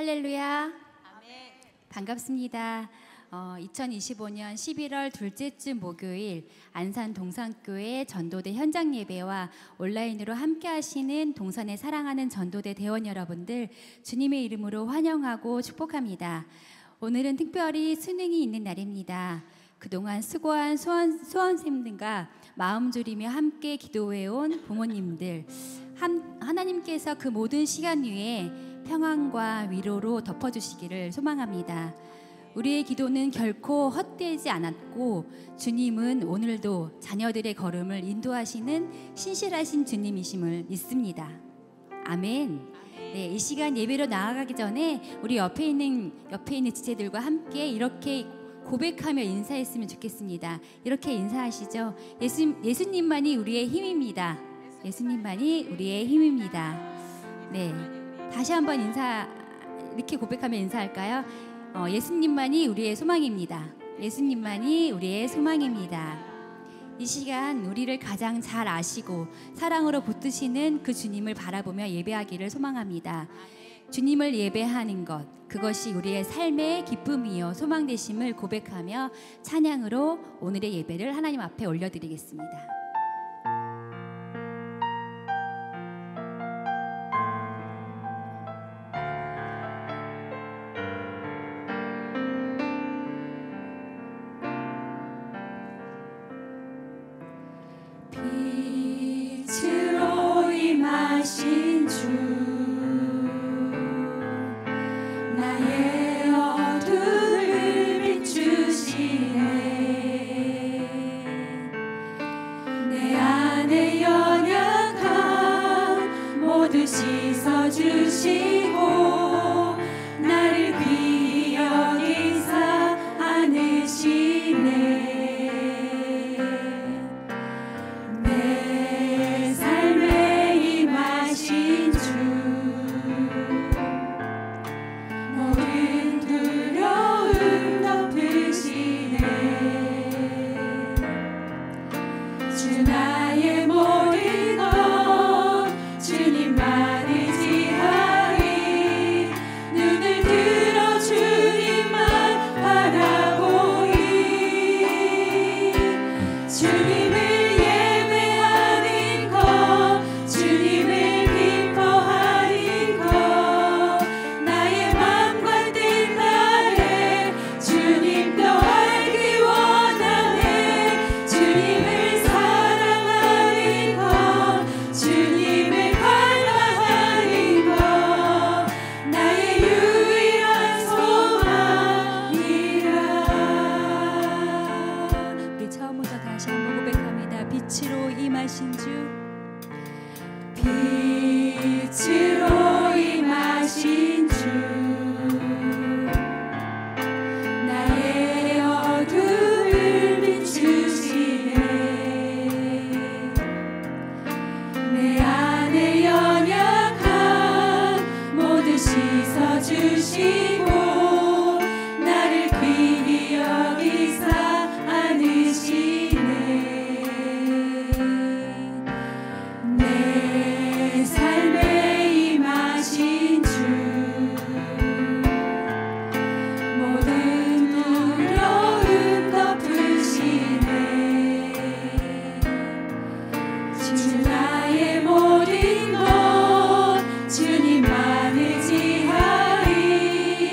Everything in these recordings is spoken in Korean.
할렐루야. 반갑습니다. 2025년 11월 둘째 주 목요일 안산 동산교회 전도대 현장 예배와 온라인으로 함께 하시는 동산에 사랑하는 전도대 대원 여러분들 주님의 이름으로 환영하고 축복합니다. 오늘은 특별히 수능이 있는 날입니다. 그동안 수고한 수험생들과 마음 졸이며 함께 기도해온 부모님들, 하나님께서 그 모든 시간 위에 평안과 위로로 덮어주시기를 소망합니다. 우리의 기도는 결코 헛되지 않았고 주님은 오늘도 자녀들의 걸음을 인도하시는 신실하신 주님이심을 믿습니다. 아멘. 네, 이 시간 예배로 나아가기 전에 우리 옆에 있는 지체들과 함께 이렇게 고백하며 인사했으면 좋겠습니다. 이렇게 인사하시죠. 예수님만이 우리의 힘입니다. 예수님만이 우리의 힘입니다. 네, 다시 한번 이렇게 고백하며 인사할까요? 예수님만이 우리의 소망입니다. 예수님만이 우리의 소망입니다. 이 시간 우리를 가장 잘 아시고 사랑으로 붙드시는 그 주님을 바라보며 예배하기를 소망합니다. 주님을 예배하는 것, 그것이 우리의 삶의 기쁨이요 소망 되심을 고백하며 찬양으로 오늘의 예배를 하나님 앞에 올려드리겠습니다. 빛으로 임하신 주, 나의 어둠을 비추시네. 내 안에 연약함 모두 씻어주시고 나를 귀히 여기사 안으시네. 주님만을 지하리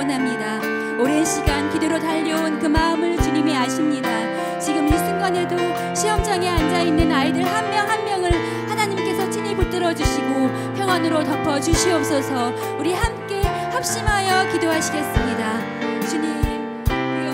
원합니다. 오랜 시간 기도로 달려온 그 마음을 주님이 아십니다. 지금 이 순간에도 시험장에 앉아있는 아이들 한 명 한 명을 하나님께서 친히 붙들어 주시고 평안으로 덮어 주시옵소서. 우리 함께 합심하여 기도하시겠습니다. 주님, 우리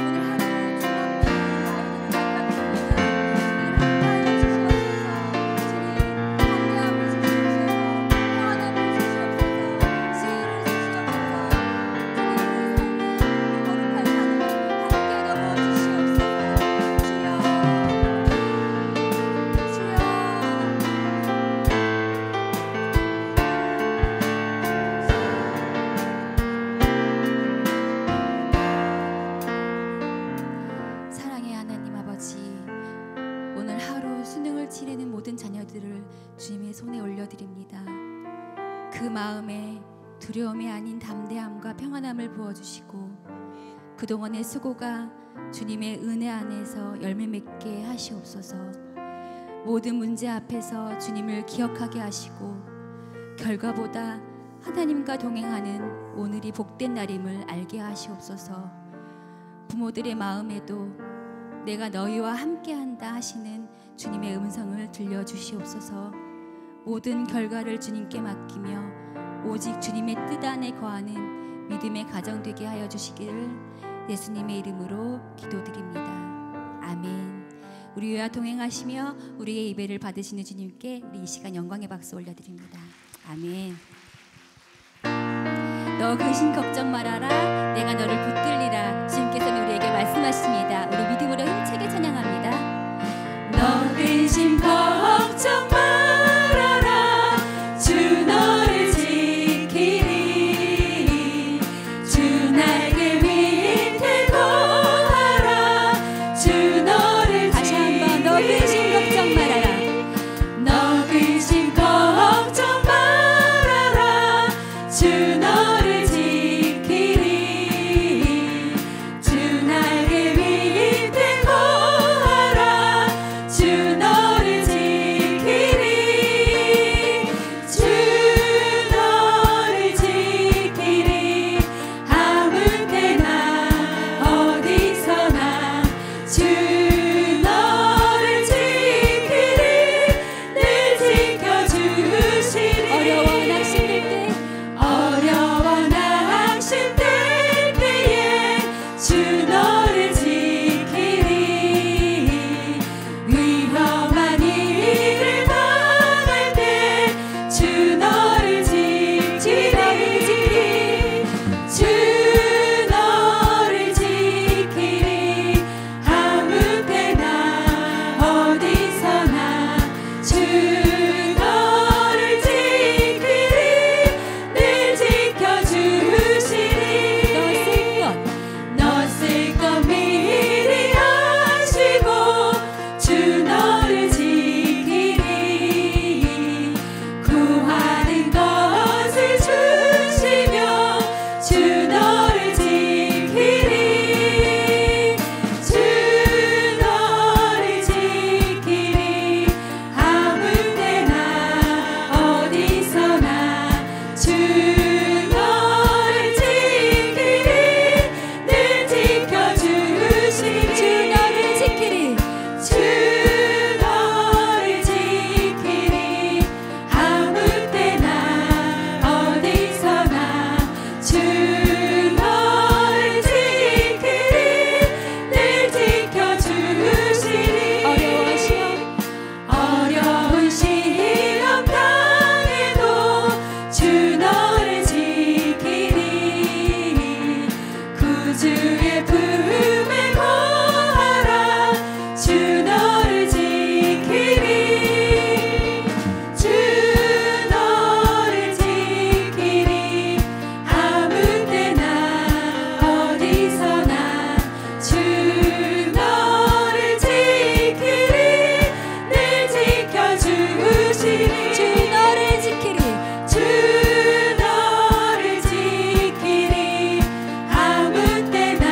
오늘 하루 주님의 손에 올려드립니다. 그 마음에 두려움이 아닌 담대함과 평안함을 부어주시고 그동안의 수고가 주님의 은혜 안에서 열매 맺게 하시옵소서. 모든 문제 앞에서 주님을 기억하게 하시고 결과보다 하나님과 동행하는 오늘이 복된 날임을 알게 하시옵소서. 부모들의 마음에도 내가 너희와 함께한다 하시는 주님의 음성을 들려주시옵소서. 모든 결과를 주님께 맡기며 오직 주님의 뜻 안에 거하는 믿음의 가정 되게 하여 주시기를 예수님의 이름으로 기도드립니다. 아멘. 우리와 동행하시며 우리의 예배를 받으시는 주님께 우리 이 시간 영광의 박수 올려드립니다. 아멘. 너 근심 걱정 말아라, 내가 너를 붙들리라. 주님께서는 우리에게 말씀하십니다. 우리 믿음으로 힘차게 찬양합니다. 너 근심 걱정 말아라, 주 너를 지키리. 주 날개 밑에 거하라, 주 너를 다시 한번 너 근심 걱정 말아라. 너 근심 걱정 말아라, 주 너를 지키리. 주 날개 밑에 거하라, 주 너를 지키리. 주 너를 지키리. 아무 때나 어디서나 주 너를 지키리. 늘 지켜주시리. 어려워 낙심될 때 어려워 낙심될 때에 주 너를 지키리. 위험한 일을 당할 때 주 너를 지키리. 주 너를 지키리. 아무 때나 어디서나 주 너를 지키리. 늘 지켜주시리. 너 쓸 것 미리 아시고 주 너를 지키리. 구하는 것을 주시며 주 너를 지키리. 주 너를 지키리. 아무 때나 어디서나 주 너를 지키리. 늘 지켜주시리. 주 너를 지키리. 주 너를 지키리. 아무 때나 어디서나 주 너를 지키리. 늘 지켜주시리. 어려운 시험 당해도 주 너를 지키리. 구주의 품에 거하라, 주 너를 지키리. 주 너를 지키리. 아무 때나 어디서나 주 너를 지키리. 늘 지켜주시리. 주 너를 지키리. 주 너를 지키리. 아무 때나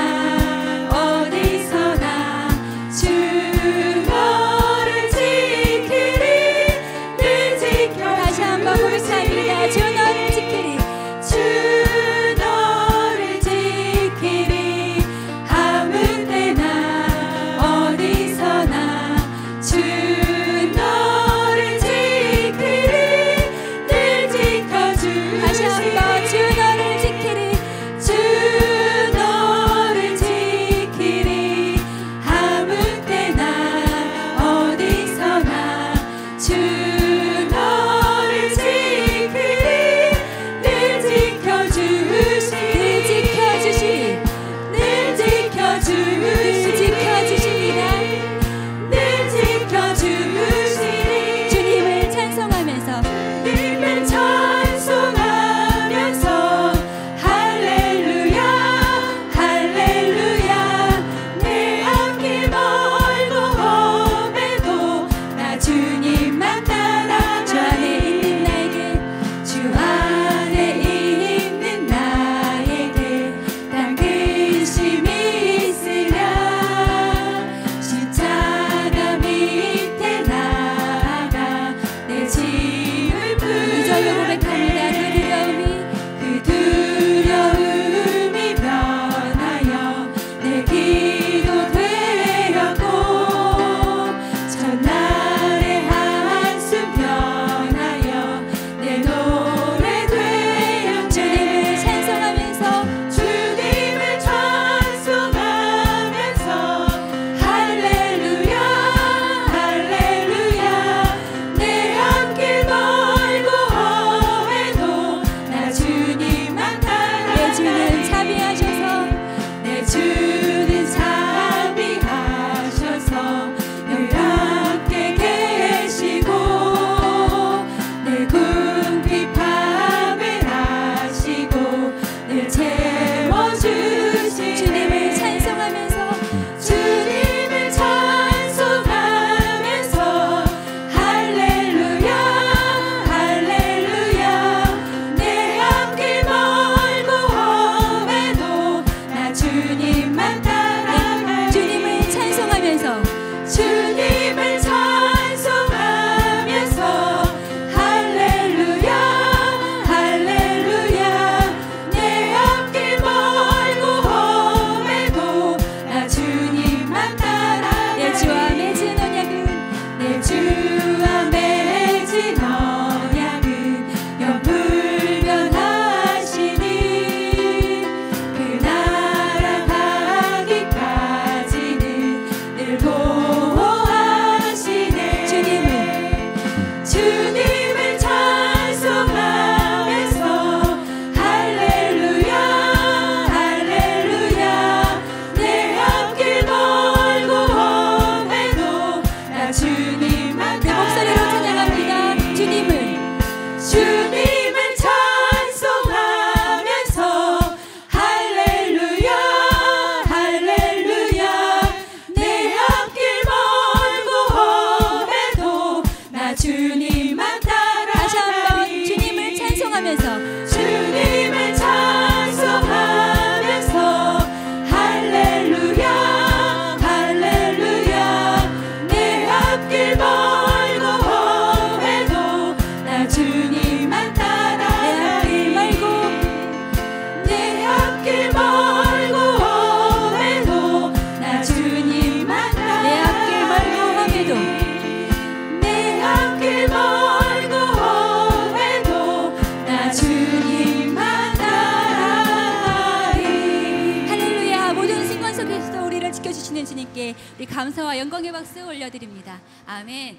지켜주시는 주님께 우리 감사와 영광의 박수 올려드립니다. 아멘.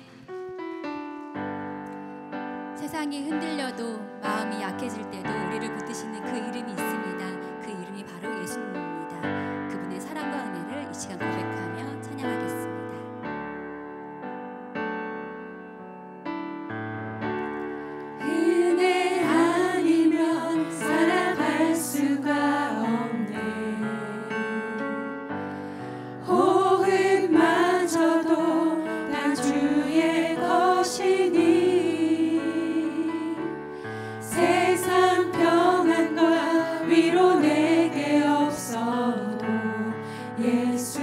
세상이 흔들려도 마음이 약해질 때도 우리를 붙드시는 그 이름이 있습니다. 그 이름이 바로 예수님입니다. 그분의 사랑과 은혜를 이 시간 고백하며 찬양하겠습니다. 은혜 아니면 살아갈 수가 없네. 호흡마저도 다 주의 것이니 세상 평안과 위로 내게 없어도 예수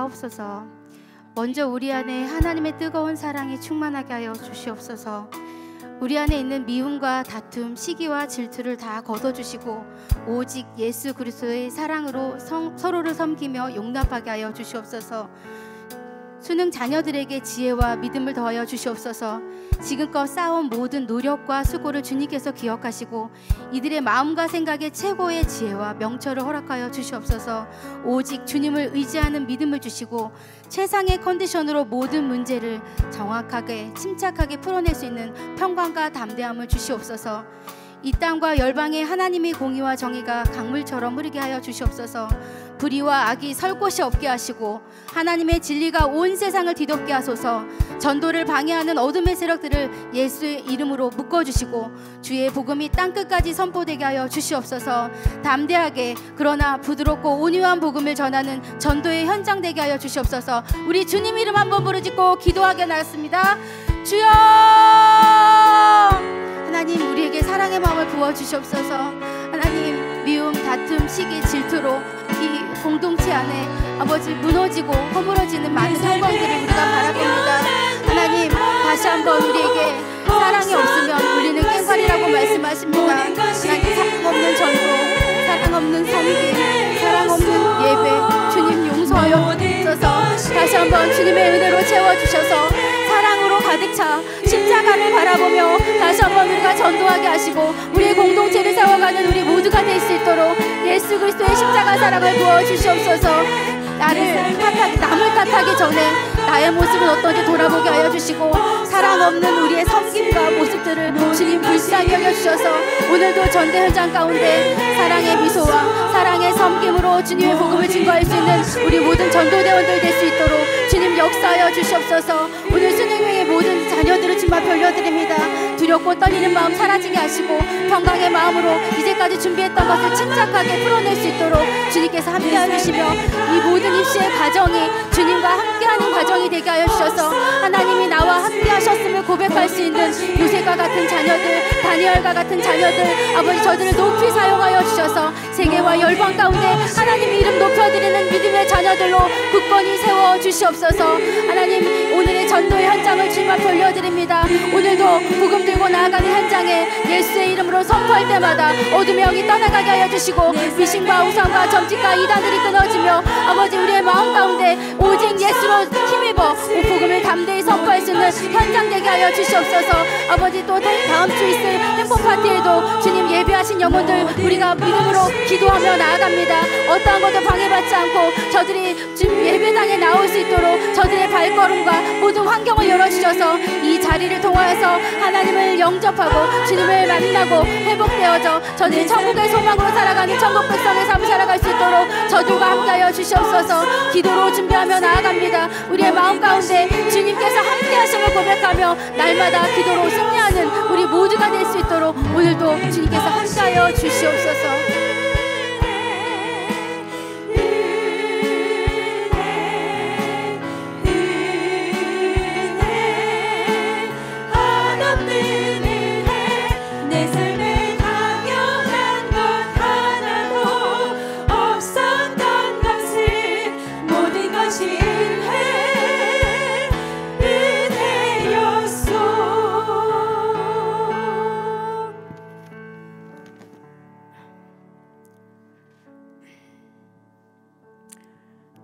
하옵소서. 먼저 우리 안에 하나님의 뜨거운 사랑이 충만하게 하여 주시옵소서. 우리 안에 있는 미움과 다툼, 시기와 질투를 다 걷어주시고 오직 예수 그리스도의 사랑으로 서로를 섬기며 용납하게 하여 주시옵소서. 수능 자녀들에게 지혜와 믿음을 더하여 주시옵소서. 지금껏 쌓아온 모든 노력과 수고를 주님께서 기억하시고 이들의 마음과 생각에 최고의 지혜와 명철을 허락하여 주시옵소서. 오직 주님을 의지하는 믿음을 주시고 최상의 컨디션으로 모든 문제를 정확하게 침착하게 풀어낼 수 있는 평강과 담대함을 주시옵소서. 이 땅과 열방의 하나님의 공의와 정의가 강물처럼 흐르게 하여 주시옵소서. 불의와 악이 설 곳이 없게 하시고 하나님의 진리가 온 세상을 뒤덮게 하소서. 전도를 방해하는 어둠의 세력들을 예수의 이름으로 묶어주시고 주의 복음이 땅끝까지 선포되게 하여 주시옵소서. 담대하게 그러나 부드럽고 온유한 복음을 전하는 전도의 현장 되게 하여 주시옵소서. 우리 주님 이름 한번 부르짖고 기도하게 나갔습니다. 주여, 하나님 우리에게 사랑의 마음을 부어주시옵소서. 하나님 미움, 다툼, 시기, 질투로 이 공동체 안에 아버지 무너지고 허물어지는 많은 상황들을 우리가 바라봅니다. 하나님 다시 한번 우리에게 사랑이 없으면 우리는 깽가리라고 말씀하십니다. 하나님 사랑 없는 전도, 사랑 없는 섬김, 사랑 없는 예배 주님 용서하여 주셔서 다시 한번 주님의 은혜로 채워주셔서 사랑으로 가득 차 십자가를 바라보며 다시 한번 우리가 전도하게 하시고 우리의 공동체를 세워가는 우리 모두가 될 수 있도록 예수 그리스도의 십자가 사랑을 부어주시옵소서. 남을 탓하기 전에 나의 모습은 어떤지 돌아보게 하여 주시고 사랑 없는 우리의 섬김과 모습들을 주님 불쌍히 여겨주셔서 오늘도 전대 현장 가운데 사랑의 미소와 사랑의 섬김으로 주님의 복음을 증거할 수 있는 우리 모든 전도대원들 될 수 있도록 주님 역사하여 주시옵소서. 오늘 수능회의 모든 자녀들을 주님 앞에 올려드립니다. 두렵고 떨리는 마음 사라지게 하시고 평강의 마음으로 이제까지 준비했던 것을 침착하게 풀어낼 수 있도록 주님께서 함께해 주시며 이 모든 입시의 과정이 주님과 함께하는 과정이 되게 하여 주셔서 하나님이 나와 함께 하셨음을 고백할 수 있는 요셉과 같은 자녀들, 다니엘과 같은 자녀들, 아버지 저들을 높이 사용하여 주셔서 세계와 열방 가운데 하나님의 이름 높여드리는 믿음의 자녀들로 굳건히 세워 주시옵소서. 하나님 오늘의 전도의 현장을 주님 앞에 올려드립니다. 오늘도 복음 들고 나아가는 현장에 예수의 이름으로 선포할 때마다 어둠의 영이 떠나가게 하여 주시고 미신과 우상과 점집과 이단들이 끊어지며 아버지 우리의 마음 가운데 오직 예수로 힘입어 복음을 담대히 선포할 수 있는 현장 되게 하여 주시옵소서. 아버지 또 다음 주 있을 행복 파티에도 주님 예배하신 영혼들 우리가 믿음으로 기도하며 나아갑니다. 어떠한 것도 방해받지 않고 저들이 주님 예배당에 나올 수 있도록 저들의 발걸음과 모든 환경을 열어주셔서 이 자리를 통하여서 하나님을 영접하고 주님을 만나고 회복되어져 저들이 천국의 소망으로 살아가는 천국 백성의 삶을 살아갈 수 있도록 저들과 함께하여 주시옵소서. 기도로 준비하며 나아갑니다. 우리의 마음 가운데 주님께서 함께하심을 고백하며 날마다 기도로 승리하는 우리 모두가 될 수 있도록 오늘도 주님께서 함께하여 주시옵소서.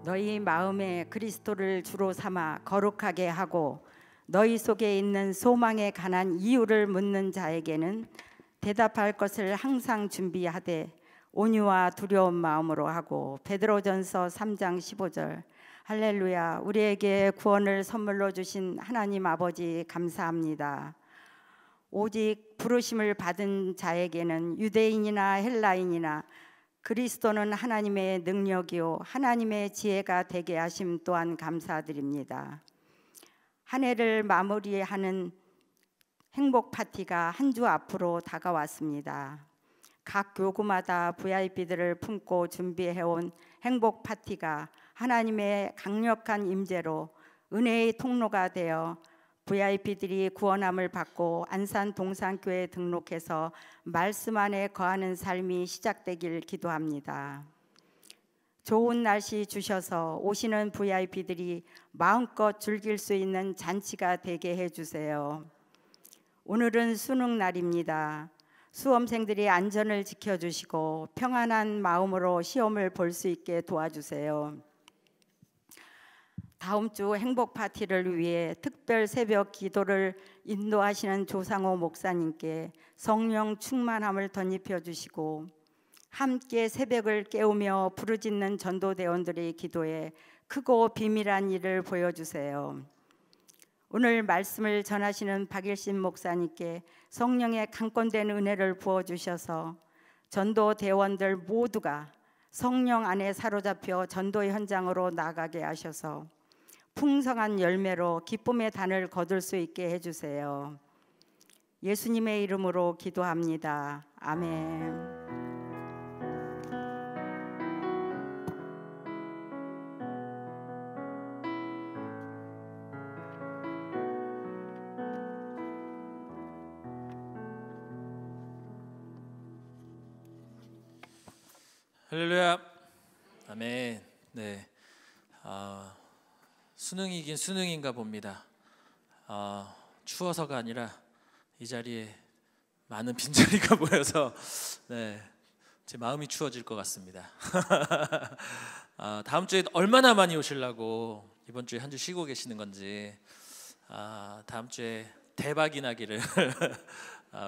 너희 마음에 그리스도를 주로 삼아 거룩하게 하고 너희 속에 있는 소망에 관한 이유를 묻는 자에게는 대답할 것을 항상 준비하되 온유와 두려운 마음으로 하고. 베드로전서 3장 15절. 할렐루야. 우리에게 구원을 선물로 주신 하나님 아버지 감사합니다. 오직 부르심을 받은 자에게는 유대인이나 헬라인이나 그리스도는 하나님의 능력이요 하나님의 지혜가 되게 하심 또한 감사드립니다. 한 해를 마무리하는 행복 파티가 한 주 앞으로 다가왔습니다. 각 교구마다 VIP들을 품고 준비해온 행복 파티가 하나님의 강력한 임재로 은혜의 통로가 되어 VIP들이 구원함을 받고 안산 동산교회에 등록해서 말씀 안에 거하는 삶이 시작되길 기도합니다. 좋은 날씨 주셔서 오시는 VIP들이 마음껏 즐길 수 있는 잔치가 되게 해주세요. 오늘은 수능 날입니다. 수험생들이 안전을 지켜주시고 평안한 마음으로 시험을 볼 수 있게 도와주세요. 다음 주 행복 파티를 위해 특별 새벽 기도를 인도하시는 조상호 목사님께 성령 충만함을 덧입혀 주시고 함께 새벽을 깨우며 부르짖는 전도대원들의 기도에 크고 비밀한 일을 보여주세요. 오늘 말씀을 전하시는 박일신 목사님께 성령의 강권된 은혜를 부어주셔서 전도대원들 모두가 성령 안에 사로잡혀 전도 현장으로 나가게 하셔서 풍성한 열매로 기쁨의 단을 거둘 수 있게 해주세요. 예수님의 이름으로 기도합니다. 아멘. 할렐루야. 아멘. 네. 수능이긴 수능인가 봅니다. 추워서가 아니라 이 자리에 많은 빈자리가 보여서 네, 제 마음이 추워질 것 같습니다. 다음 주에 얼마나 많이 오시려고 이번 주에 한 주 쉬고 계시는 건지 다음 주에 대박이 나기를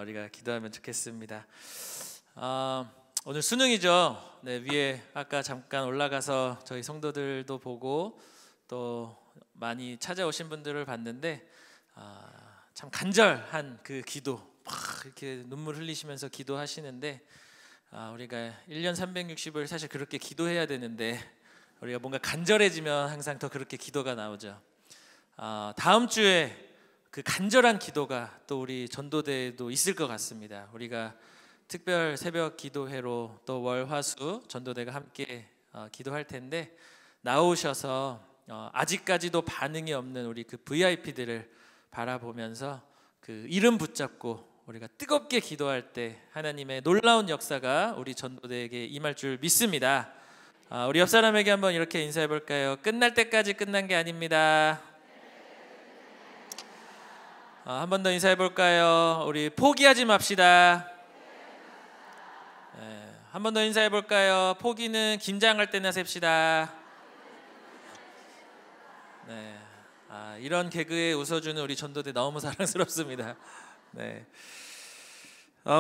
우리가 기도하면 좋겠습니다. 오늘 수능이죠. 네, 위에 아까 잠깐 올라가서 저희 성도들도 보고 또 많이 찾아오신 분들을 봤는데 참 간절한 그 기도 막 이렇게 눈물 흘리시면서 기도하시는데 우리가 1년 360을 사실 그렇게 기도해야 되는데 우리가 뭔가 간절해지면 항상 더 그렇게 기도가 나오죠. 다음 주에 그 간절한 기도가 또 우리 전도대에도 있을 것 같습니다. 우리가 특별 새벽 기도회로 또 월, 화, 수 전도대가 함께 기도할 텐데 나오셔서 아직까지도 반응이 없는 우리 그 VIP들을 바라보면서 그 이름 붙잡고 우리가 뜨겁게 기도할 때 하나님의 놀라운 역사가 우리 전도대에게 임할 줄 믿습니다. 우리 옆 사람에게 한번 이렇게 인사해 볼까요? 끝날 때까지 끝난 게 아닙니다. 한 번 더 인사해 볼까요? 우리 포기하지 맙시다. 한 번 더 인사해 볼까요? 포기는 김장할 때나 셉시다. 네, 이런 개그에 웃어주는 우리 전도대 너무 사랑스럽습니다. 네,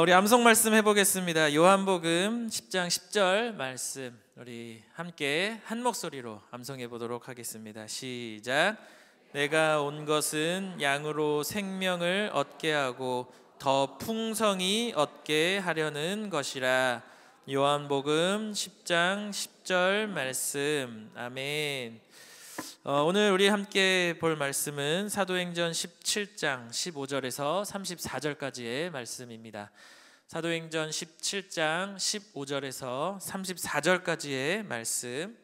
우리 암송 말씀 해보겠습니다. 요한복음 10장 10절 말씀 우리 함께 한 목소리로 암송해 보도록 하겠습니다. 시작. 내가 온 것은 양으로 생명을 얻게 하고 더 풍성히 얻게 하려는 것이라. 요한복음 10장 10절 말씀. 아멘. 오늘 우리 함께 볼 말씀은 사도행전 17장 15절에서 34절까지의 말씀입니다. 사도행전 17장 15절에서 34절까지의 말씀.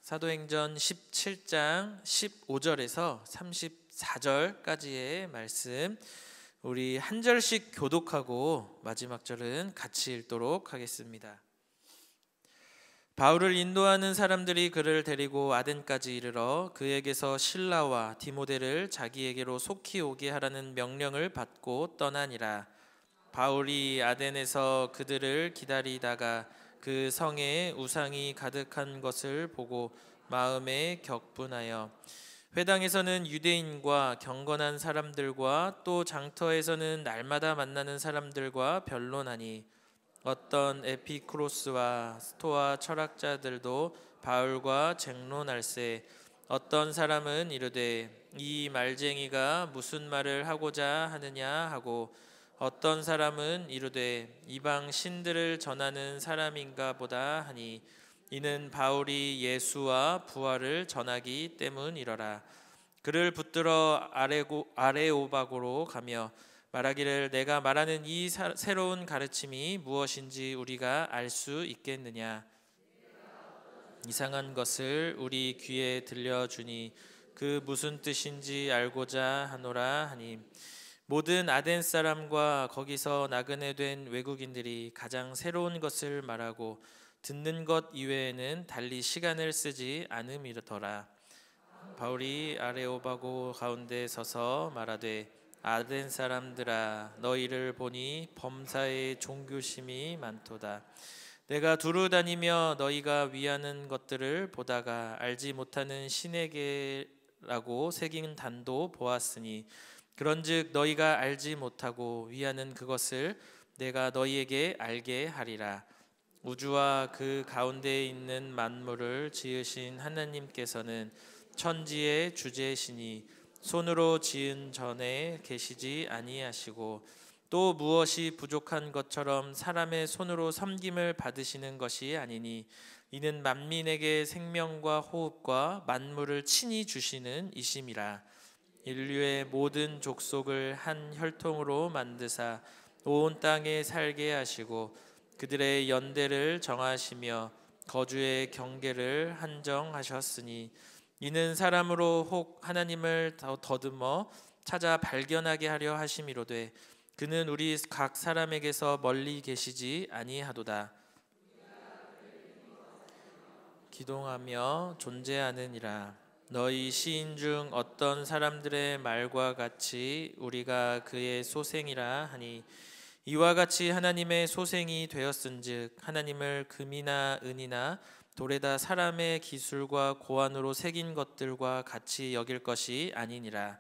사도행전 17장 15절에서 34절까지의 말씀 우리 한 절씩 교독하고 마지막 절은 같이 읽도록 하겠습니다. 바울을 인도하는 사람들이 그를 데리고 아덴까지 이르러 그에게서 실라와 디모데를 자기에게로 속히 오게 하라는 명령을 받고 떠나니라. 바울이 아덴에서 그들을 기다리다가 그 성에 우상이 가득한 것을 보고 마음에 격분하여 회당에서는 유대인과 경건한 사람들과 또 장터에서는 날마다 만나는 사람들과 변론하니 어떤 에피쿠로스와 스토아 철학자들도 바울과 쟁론할세. 어떤 사람은 이르되 이 말쟁이가 무슨 말을 하고자 하느냐 하고 어떤 사람은 이르되 이방 신들을 전하는 사람인가 보다 하니 이는 바울이 예수와 부활을 전하기 때문이러라. 그를 붙들어 아레오바고로 가며 말하기를 내가 말하는 이 새로운 가르침이 무엇인지 우리가 알 수 있겠느냐. 이상한 것을 우리 귀에 들려주니 그 무슨 뜻인지 알고자 하노라 하니 모든 아덴 사람과 거기서 나그네 된 외국인들이 가장 새로운 것을 말하고 듣는 것 이외에는 달리 시간을 쓰지 않음이더라. 바울이 아레오바고 가운데 서서 말하되 아덴 사람들아 너희를 보니 범사에 종교심이 많도다. 내가 두루 다니며 너희가 위하는 것들을 보다가 알지 못하는 신에게라고 새긴 단도 보았으니 그런즉 너희가 알지 못하고 위하는 그것을 내가 너희에게 알게 하리라. 우주와 그 가운데에 있는 만물을 지으신 하나님께서는 천지의 주제시니 손으로 지은 전에 계시지 아니하시고 또 무엇이 부족한 것처럼 사람의 손으로 섬김을 받으시는 것이 아니니 이는 만민에게 생명과 호흡과 만물을 친히 주시는 이심이라. 인류의 모든 족속을 한 혈통으로 만드사 온 땅에 살게 하시고 그들의 연대를 정하시며 거주의 경계를 한정하셨으니 이는 사람으로 혹 하나님을 더듬어 찾아 발견하게 하려 하심이로되 그는 우리 각 사람에게서 멀리 계시지 아니하도다. 기동하며 존재하느니라. 너희 시인 중 어떤 사람들의 말과 같이 우리가 그의 소생이라 하니 이와 같이 하나님의 소생이 되었은즉 하나님을 금이나 은이나 돌에다 사람의 기술과 고안으로 새긴 것들과 같이 여길 것이 아니니라.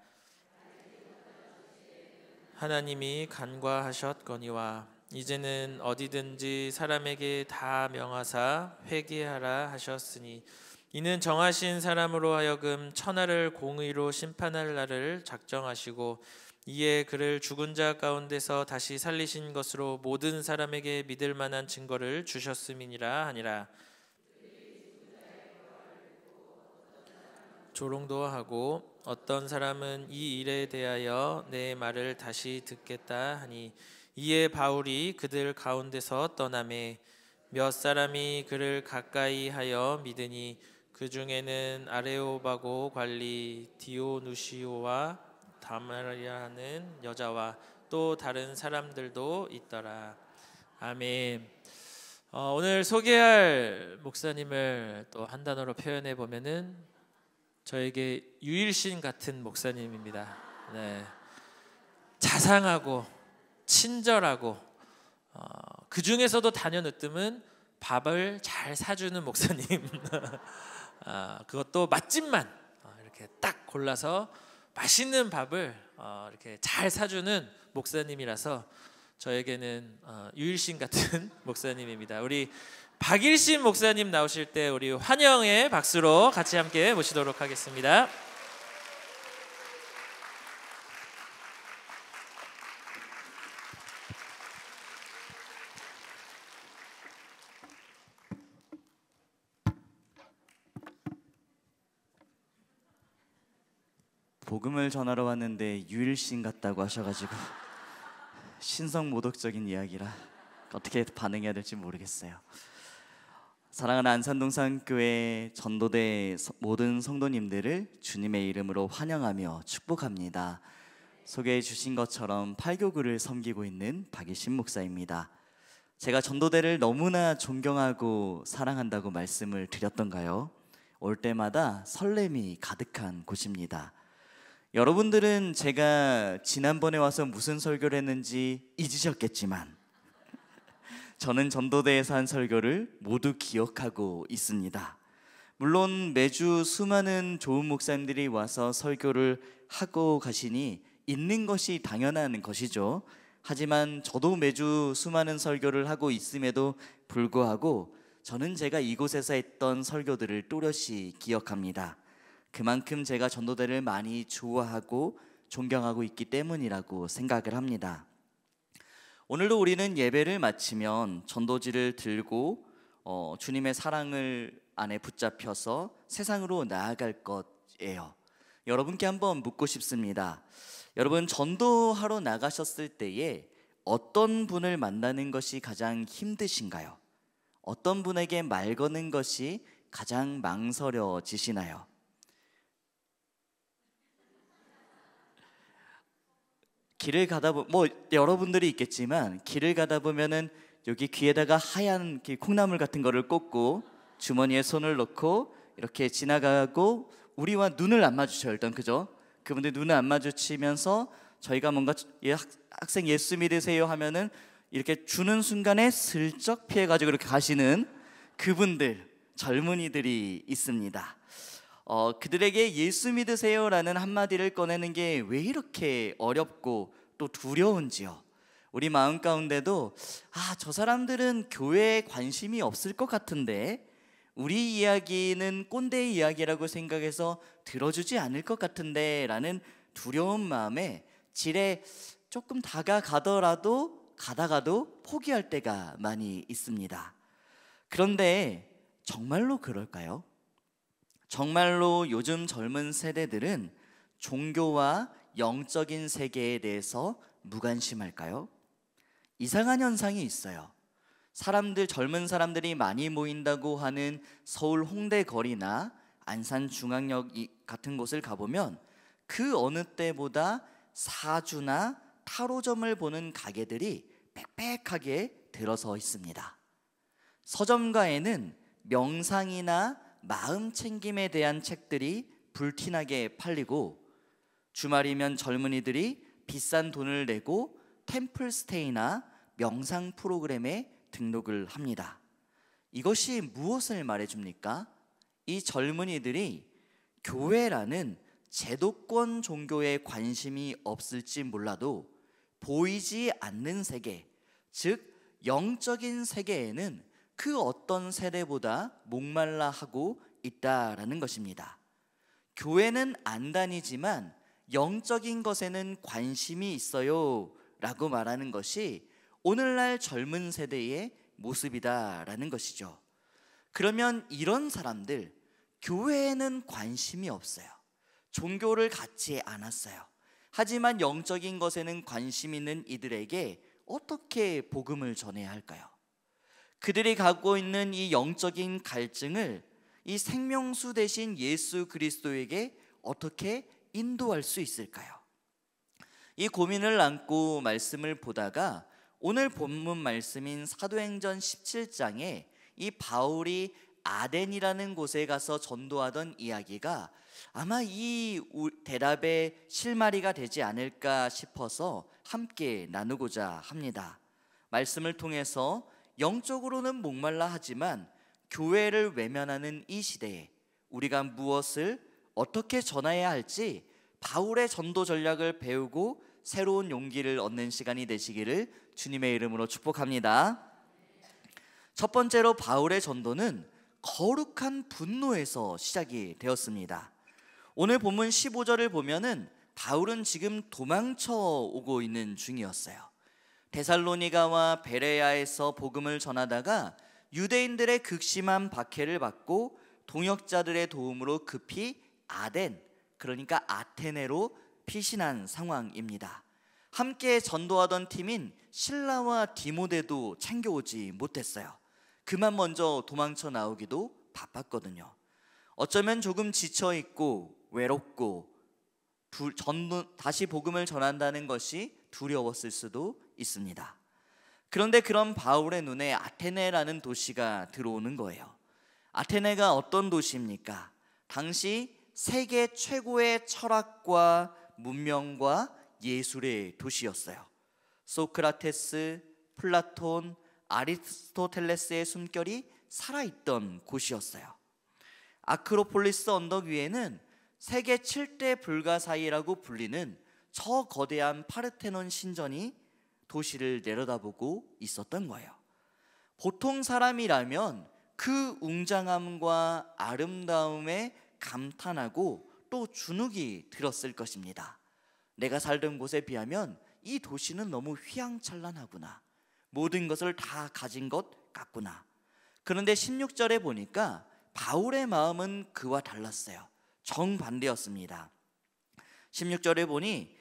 하나님이 간과하셨거니와 이제는 어디든지 사람에게 다 명하사 회개하라 하셨으니 이는 정하신 사람으로 하여금 천하를 공의로 심판할 날을 작정하시고 이에 그를 죽은 자 가운데서 다시 살리신 것으로 모든 사람에게 믿을 만한 증거를 주셨음이니라 하니라. 조롱도 하고 어떤 사람은 이 일에 대하여 내 말을 다시 듣겠다 하니 이에 바울이 그들 가운데서 떠나매 몇 사람이 그를 가까이 하여 믿으니 그 중에는 아레오바고 관리 디오누시오와 다마리아는 여자와 또 다른 사람들도 있더라. 아멘. 오늘 소개할 목사님을 또 한 단어로 표현해 보면은 저에게 유일신 같은 목사님입니다. 네. 자상하고 친절하고 그 중에서도 단연으뜸은 밥을 잘 사주는 목사님. 그것도 맛집만 이렇게 딱 골라서 맛있는 밥을 이렇게 잘 사주는 목사님이라서 저에게는 유일신 같은 목사님입니다. 우리 박일신 목사님 나오실 때 우리 환영의 박수로 같이 함께 모시도록 하겠습니다. 복음을 전하러 왔는데 유일신 같다고 하셔가지고 신성모독적인 이야기라 어떻게 반응해야 될지 모르겠어요. 사랑하는 안산동산교회 전도대 모든 성도님들을 주님의 이름으로 환영하며 축복합니다. 소개해 주신 것처럼 팔교구를 섬기고 있는 박일신 목사입니다. 제가 전도대를 너무나 존경하고 사랑한다고 말씀을 드렸던가요? 올 때마다 설렘이 가득한 곳입니다. 여러분들은 제가 지난번에 와서 무슨 설교를 했는지 잊으셨겠지만 저는 전도대에서 한 설교를 모두 기억하고 있습니다. 물론 매주 수많은 좋은 목사님들이 와서 설교를 하고 가시니 있는 것이 당연한 것이죠. 하지만 저도 매주 수많은 설교를 하고 있음에도 불구하고 저는 제가 이곳에서 했던 설교들을 또렷이 기억합니다. 그만큼 제가 전도대를 많이 좋아하고 존경하고 있기 때문이라고 생각을 합니다. 오늘도 우리는 예배를 마치면 전도지를 들고 주님의 사랑을 안에 붙잡혀서 세상으로 나아갈 것이에요. 여러분께 한번 묻고 싶습니다. 여러분, 전도하러 나가셨을 때에 어떤 분을 만나는 것이 가장 힘드신가요? 어떤 분에게 말 거는 것이 가장 망설여지시나요? 길을 가다 보면 여러분들이 있겠지만 길을 가다 보면은 여기 귀에다가 하얀 이렇게 콩나물 같은 거를 꽂고 주머니에 손을 넣고 이렇게 지나가고 우리와 눈을 안 마주쳐요. 일단 그죠? 그분들 눈을 안 마주치면서 저희가 뭔가 학생 예수 믿으세요 하면은 이렇게 주는 순간에 슬쩍 피해가지고 이렇게 가시는 그분들, 젊은이들이 있습니다. 그들에게 예수 믿으세요라는 한마디를 꺼내는 게 왜 이렇게 어렵고 또 두려운지요. 우리 마음 가운데도 저 사람들은 교회에 관심이 없을 것 같은데, 우리 이야기는 꼰대 이야기라고 생각해서 들어주지 않을 것 같은데 라는 두려운 마음에 지레 조금 다가가더라도 가다가도 포기할 때가 많이 있습니다. 그런데 정말로 그럴까요? 정말로 요즘 젊은 세대들은 종교와 영적인 세계에 대해서 무관심할까요? 이상한 현상이 있어요. 젊은 사람들이 많이 모인다고 하는 서울 홍대 거리나 안산 중앙역 같은 곳을 가보면 그 어느 때보다 사주나 타로점을 보는 가게들이 빽빽하게 들어서 있습니다. 서점가에는 명상이나 마음 챙김에 대한 책들이 불티나게 팔리고, 주말이면 젊은이들이 비싼 돈을 내고 템플스테이나 명상 프로그램에 등록을 합니다. 이것이 무엇을 말해줍니까? 이 젊은이들이 교회라는 제도권 종교에 관심이 없을지 몰라도 보이지 않는 세계, 즉 영적인 세계에는 그 어떤 세대보다 목말라 하고 있다라는 것입니다. 교회는 안 다니지만 영적인 것에는 관심이 있어요 라고 말하는 것이 오늘날 젊은 세대의 모습이다라는 것이죠. 그러면 이런 사람들, 교회에는 관심이 없어요. 종교를 갖지 않았어요. 하지만 영적인 것에는 관심 있는 이들에게 어떻게 복음을 전해야 할까요? 그들이 갖고 있는 이 영적인 갈증을 이 생명수 대신 예수 그리스도에게 어떻게 인도할 수 있을까요? 이 고민을 안고 말씀을 보다가 오늘 본문 말씀인 사도행전 17장에 이 바울이 아덴이라는 곳에 가서 전도하던 이야기가 아마 이 대답의 실마리가 되지 않을까 싶어서 함께 나누고자 합니다. 말씀을 통해서 영적으로는 목말라 하지만 교회를 외면하는 이 시대에 우리가 무엇을 어떻게 전해야 할지 바울의 전도 전략을 배우고 새로운 용기를 얻는 시간이 되시기를 주님의 이름으로 축복합니다. 첫 번째로 바울의 전도는 거룩한 분노에서 시작이 되었습니다. 오늘 본문 15절을 보면은 바울은 지금 도망쳐 오고 있는 중이었어요. 데살로니가와 베레야에서 복음을 전하다가 유대인들의 극심한 박해를 받고 동역자들의 도움으로 급히 아덴, 그러니까 아테네로 피신한 상황입니다. 함께 전도하던 팀인 실라와 디모데도 챙겨오지 못했어요. 그만 먼저 도망쳐 나오기도 바빴거든요. 어쩌면 조금 지쳐있고 외롭고 다시 복음을 전한다는 것이 두려웠을 수도 있습니다. 그런데 그런 바울의 눈에 아테네라는 도시가 들어오는 거예요. 아테네가 어떤 도시입니까? 당시 세계 최고의 철학과 문명과 예술의 도시였어요. 소크라테스, 플라톤, 아리스토텔레스의 숨결이 살아있던 곳이었어요. 아크로폴리스 언덕 위에는 세계 7대 불가사의라고 불리는 저 거대한 파르테논 신전이 도시를 내려다보고 있었던 거예요. 보통 사람이라면 그 웅장함과 아름다움에 감탄하고 또 주눅이 들었을 것입니다. 내가 살던 곳에 비하면 이 도시는 너무 휘황찬란하구나. 모든 것을 다 가진 것 같구나. 그런데 16절에 보니까 바울의 마음은 그와 달랐어요. 정반대였습니다. 16절에 보니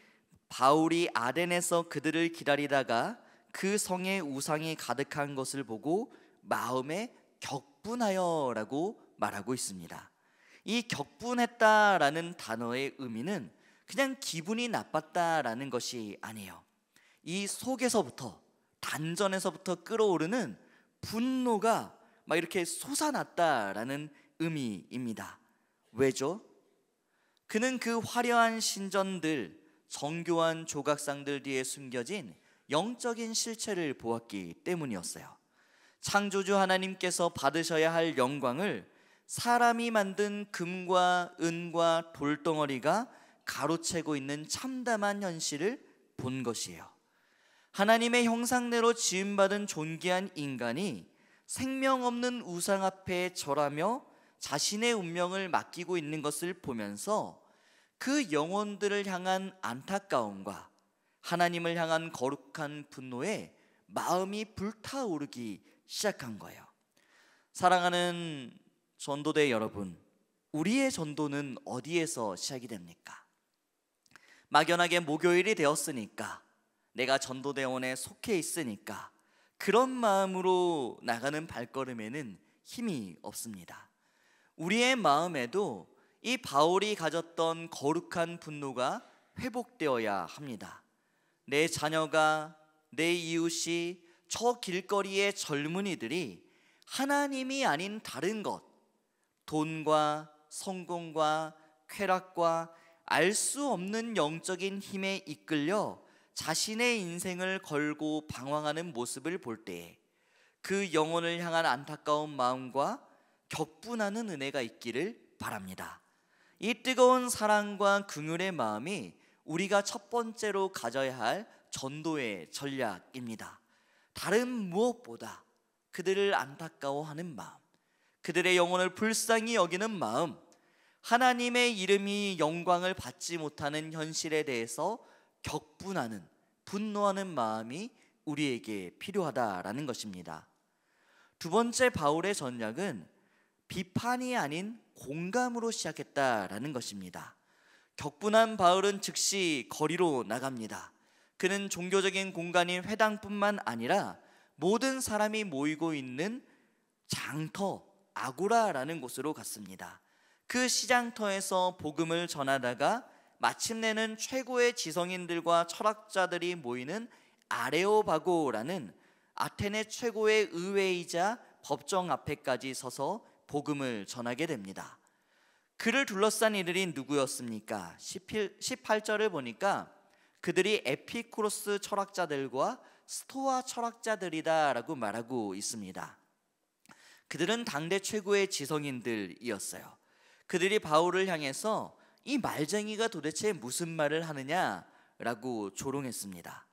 바울이 아덴에서 그들을 기다리다가 그 성에 우상이 가득한 것을 보고 마음에 격분하여라고 말하고 있습니다. 이 격분했다라는 단어의 의미는 그냥 기분이 나빴다라는 것이 아니에요. 이 속에서부터 단전에서부터 끓어오르는 분노가 막 이렇게 솟아났다라는 의미입니다. 왜죠? 그는 그 화려한 신전들, 정교한 조각상들 뒤에 숨겨진 영적인 실체를 보았기 때문이었어요. 창조주 하나님께서 받으셔야 할 영광을 사람이 만든 금과 은과 돌덩어리가 가로채고 있는 참담한 현실을 본 것이에요. 하나님의 형상대로 지음받은 존귀한 인간이 생명 없는 우상 앞에 절하며 자신의 운명을 맡기고 있는 것을 보면서 그 영혼들을 향한 안타까움과 하나님을 향한 거룩한 분노에 마음이 불타오르기 시작한 거예요. 사랑하는 전도대 여러분, 우리의 전도는 어디에서 시작이 됩니까? 막연하게 목요일이 되었으니까, 내가 전도대원에 속해 있으니까 그런 마음으로 나가는 발걸음에는 힘이 없습니다. 우리의 마음에도 이 바울이 가졌던 거룩한 분노가 회복되어야 합니다. 내 자녀가, 내 이웃이, 저 길거리의 젊은이들이 하나님이 아닌 다른 것, 돈과 성공과 쾌락과 알 수 없는 영적인 힘에 이끌려 자신의 인생을 걸고 방황하는 모습을 볼 때에 그 영혼을 향한 안타까운 마음과 격분하는 은혜가 있기를 바랍니다. 이 뜨거운 사랑과 긍휼의 마음이 우리가 첫 번째로 가져야 할 전도의 전략입니다. 다른 무엇보다 그들을 안타까워하는 마음, 그들의 영혼을 불쌍히 여기는 마음, 하나님의 이름이 영광을 받지 못하는 현실에 대해서 격분하는, 분노하는 마음이 우리에게 필요하다라는 것입니다. 두 번째 바울의 전략은 비판이 아닌 공감으로 시작했다라는 것입니다. 격분한 바울은 즉시 거리로 나갑니다. 그는 종교적인 공간인 회당뿐만 아니라 모든 사람이 모이고 있는 장터, 아고라라는 곳으로 갔습니다. 그 시장터에서 복음을 전하다가 마침내는 최고의 지성인들과 철학자들이 모이는 아레오바고라는 아테네 최고의 의회이자 법정 앞에까지 서서 복음을 전하게 됩니다. 그를 둘러싼 이들이 누구였습니까? 18절을 보니까 그들이 에피쿠로스 철학자들과 스토아 철학자들이다라고 말하고 있습니다. 그들은 당대 최고의 지성인들이었어요. 그들이 바울을 향해서 이 말쟁이가 도대체 무슨 말을 하느냐라고 조롱했습니다.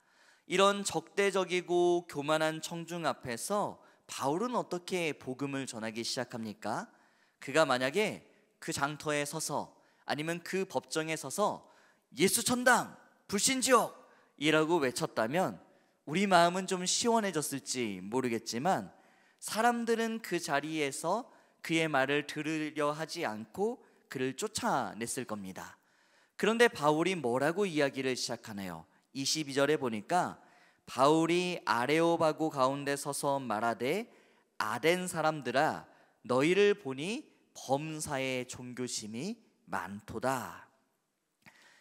이런 적대적이고 교만한 청중 앞에서 바울은 어떻게 복음을 전하기 시작합니까? 그가 만약에 그 장터에 서서 아니면 그 법정에 서서 예수 천당, 불신지옥 이라고 외쳤다면 우리 마음은 좀 시원해졌을지 모르겠지만 사람들은 그 자리에서 그의 말을 들으려 하지 않고 그를 쫓아냈을 겁니다. 그런데 바울이 뭐라고 이야기를 시작하나요? 22절에 보니까 바울이 아레오바고 가운데 서서 말하되 아덴 사람들아 너희를 보니 범사에 종교심이 많도다.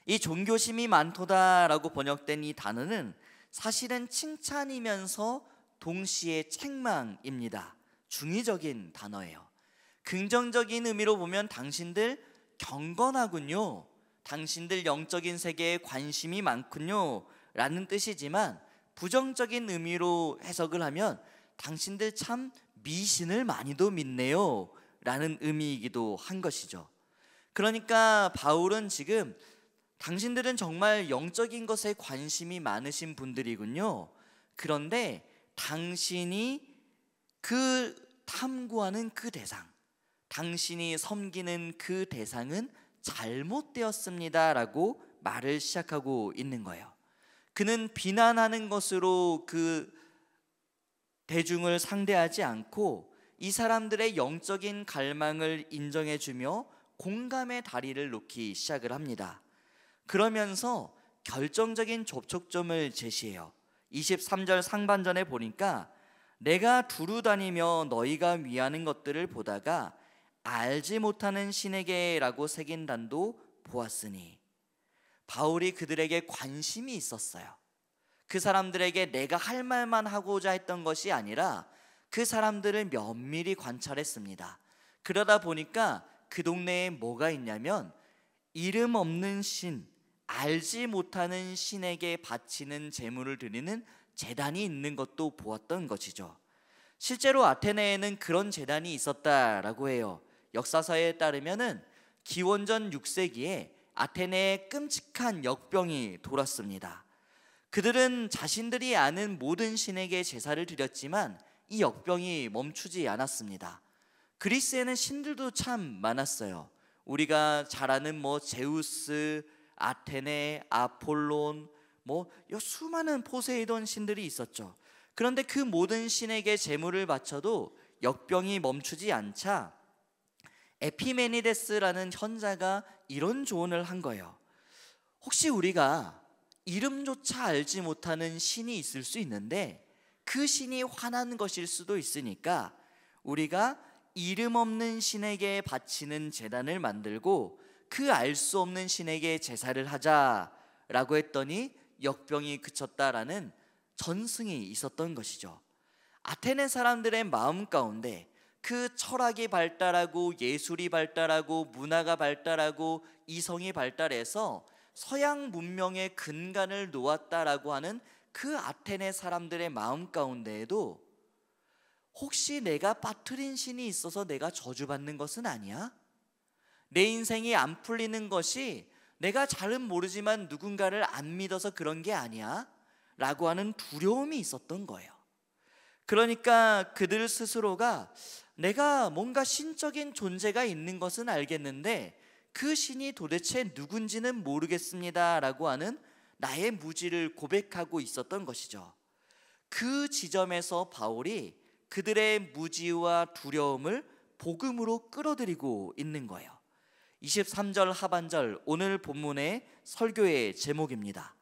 이 종교심이 많도다라고 번역된 이 단어는 사실은 칭찬이면서 동시에 책망입니다. 중의적인 단어예요. 긍정적인 의미로 보면 당신들 경건하군요, 당신들 영적인 세계에 관심이 많군요 라는 뜻이지만 부정적인 의미로 해석을 하면 당신들 참 미신을 많이도 믿네요 라는 의미이기도 한 것이죠. 그러니까 바울은 지금 당신들은 정말 영적인 것에 관심이 많으신 분들이군요. 그런데 당신이 그 탐구하는 그 대상, 당신이 섬기는 그 대상은 잘못되었습니다 라고 말을 시작하고 있는 거예요. 그는 비난하는 것으로 그 대중을 상대하지 않고 이 사람들의 영적인 갈망을 인정해주며 공감의 다리를 놓기 시작을 합니다. 그러면서 결정적인 접촉점을 제시해요. 23절 상반전에 보니까 내가 두루 다니며 너희가 위하는 것들을 보다가 알지 못하는 신에게라고 새긴 단도 보았으니 바울이 그들에게 관심이 있었어요. 그 사람들에게 내가 할 말만 하고자 했던 것이 아니라 그 사람들을 면밀히 관찰했습니다. 그러다 보니까 그 동네에 뭐가 있냐면 이름 없는 신, 알지 못하는 신에게 바치는 제물을 드리는 제단이 있는 것도 보았던 것이죠. 실제로 아테네에는 그런 제단이 있었다라고 해요. 역사서에 따르면은 기원전 6세기에 아테네에 끔찍한 역병이 돌았습니다. 그들은 자신들이 아는 모든 신에게 제사를 드렸지만 이 역병이 멈추지 않았습니다. 그리스에는 신들도 참 많았어요. 우리가 잘 아는 제우스, 아테네, 아폴론, 수많은 포세이돈 신들이 있었죠. 그런데 그 모든 신에게 제물을 바쳐도 역병이 멈추지 않자 에피메니데스라는 현자가 이런 조언을 한 거예요. 혹시 우리가 이름조차 알지 못하는 신이 있을 수 있는데 그 신이 화난 것일 수도 있으니까 우리가 이름 없는 신에게 바치는 제단을 만들고 그 알 수 없는 신에게 제사를 하자라고 했더니 역병이 그쳤다라는 전승이 있었던 것이죠. 아테네 사람들의 마음 가운데 그 철학이 발달하고 예술이 발달하고 문화가 발달하고 이성이 발달해서 서양 문명의 근간을 놓았다라고 하는 그 아테네 사람들의 마음 가운데에도 혹시 내가 빠뜨린 신이 있어서 내가 저주받는 것은 아니야? 내 인생이 안 풀리는 것이 내가 잘은 모르지만 누군가를 안 믿어서 그런 게 아니야? 라고 하는 두려움이 있었던 거예요. 그러니까 그들 스스로가 내가 뭔가 신적인 존재가 있는 것은 알겠는데 그 신이 도대체 누군지는 모르겠습니다 라고 하는 나의 무지를 고백하고 있었던 것이죠. 그 지점에서 바울이 그들의 무지와 두려움을 복음으로 끌어들이고 있는 거예요. 23절 하반절 오늘 본문의 설교의 제목입니다.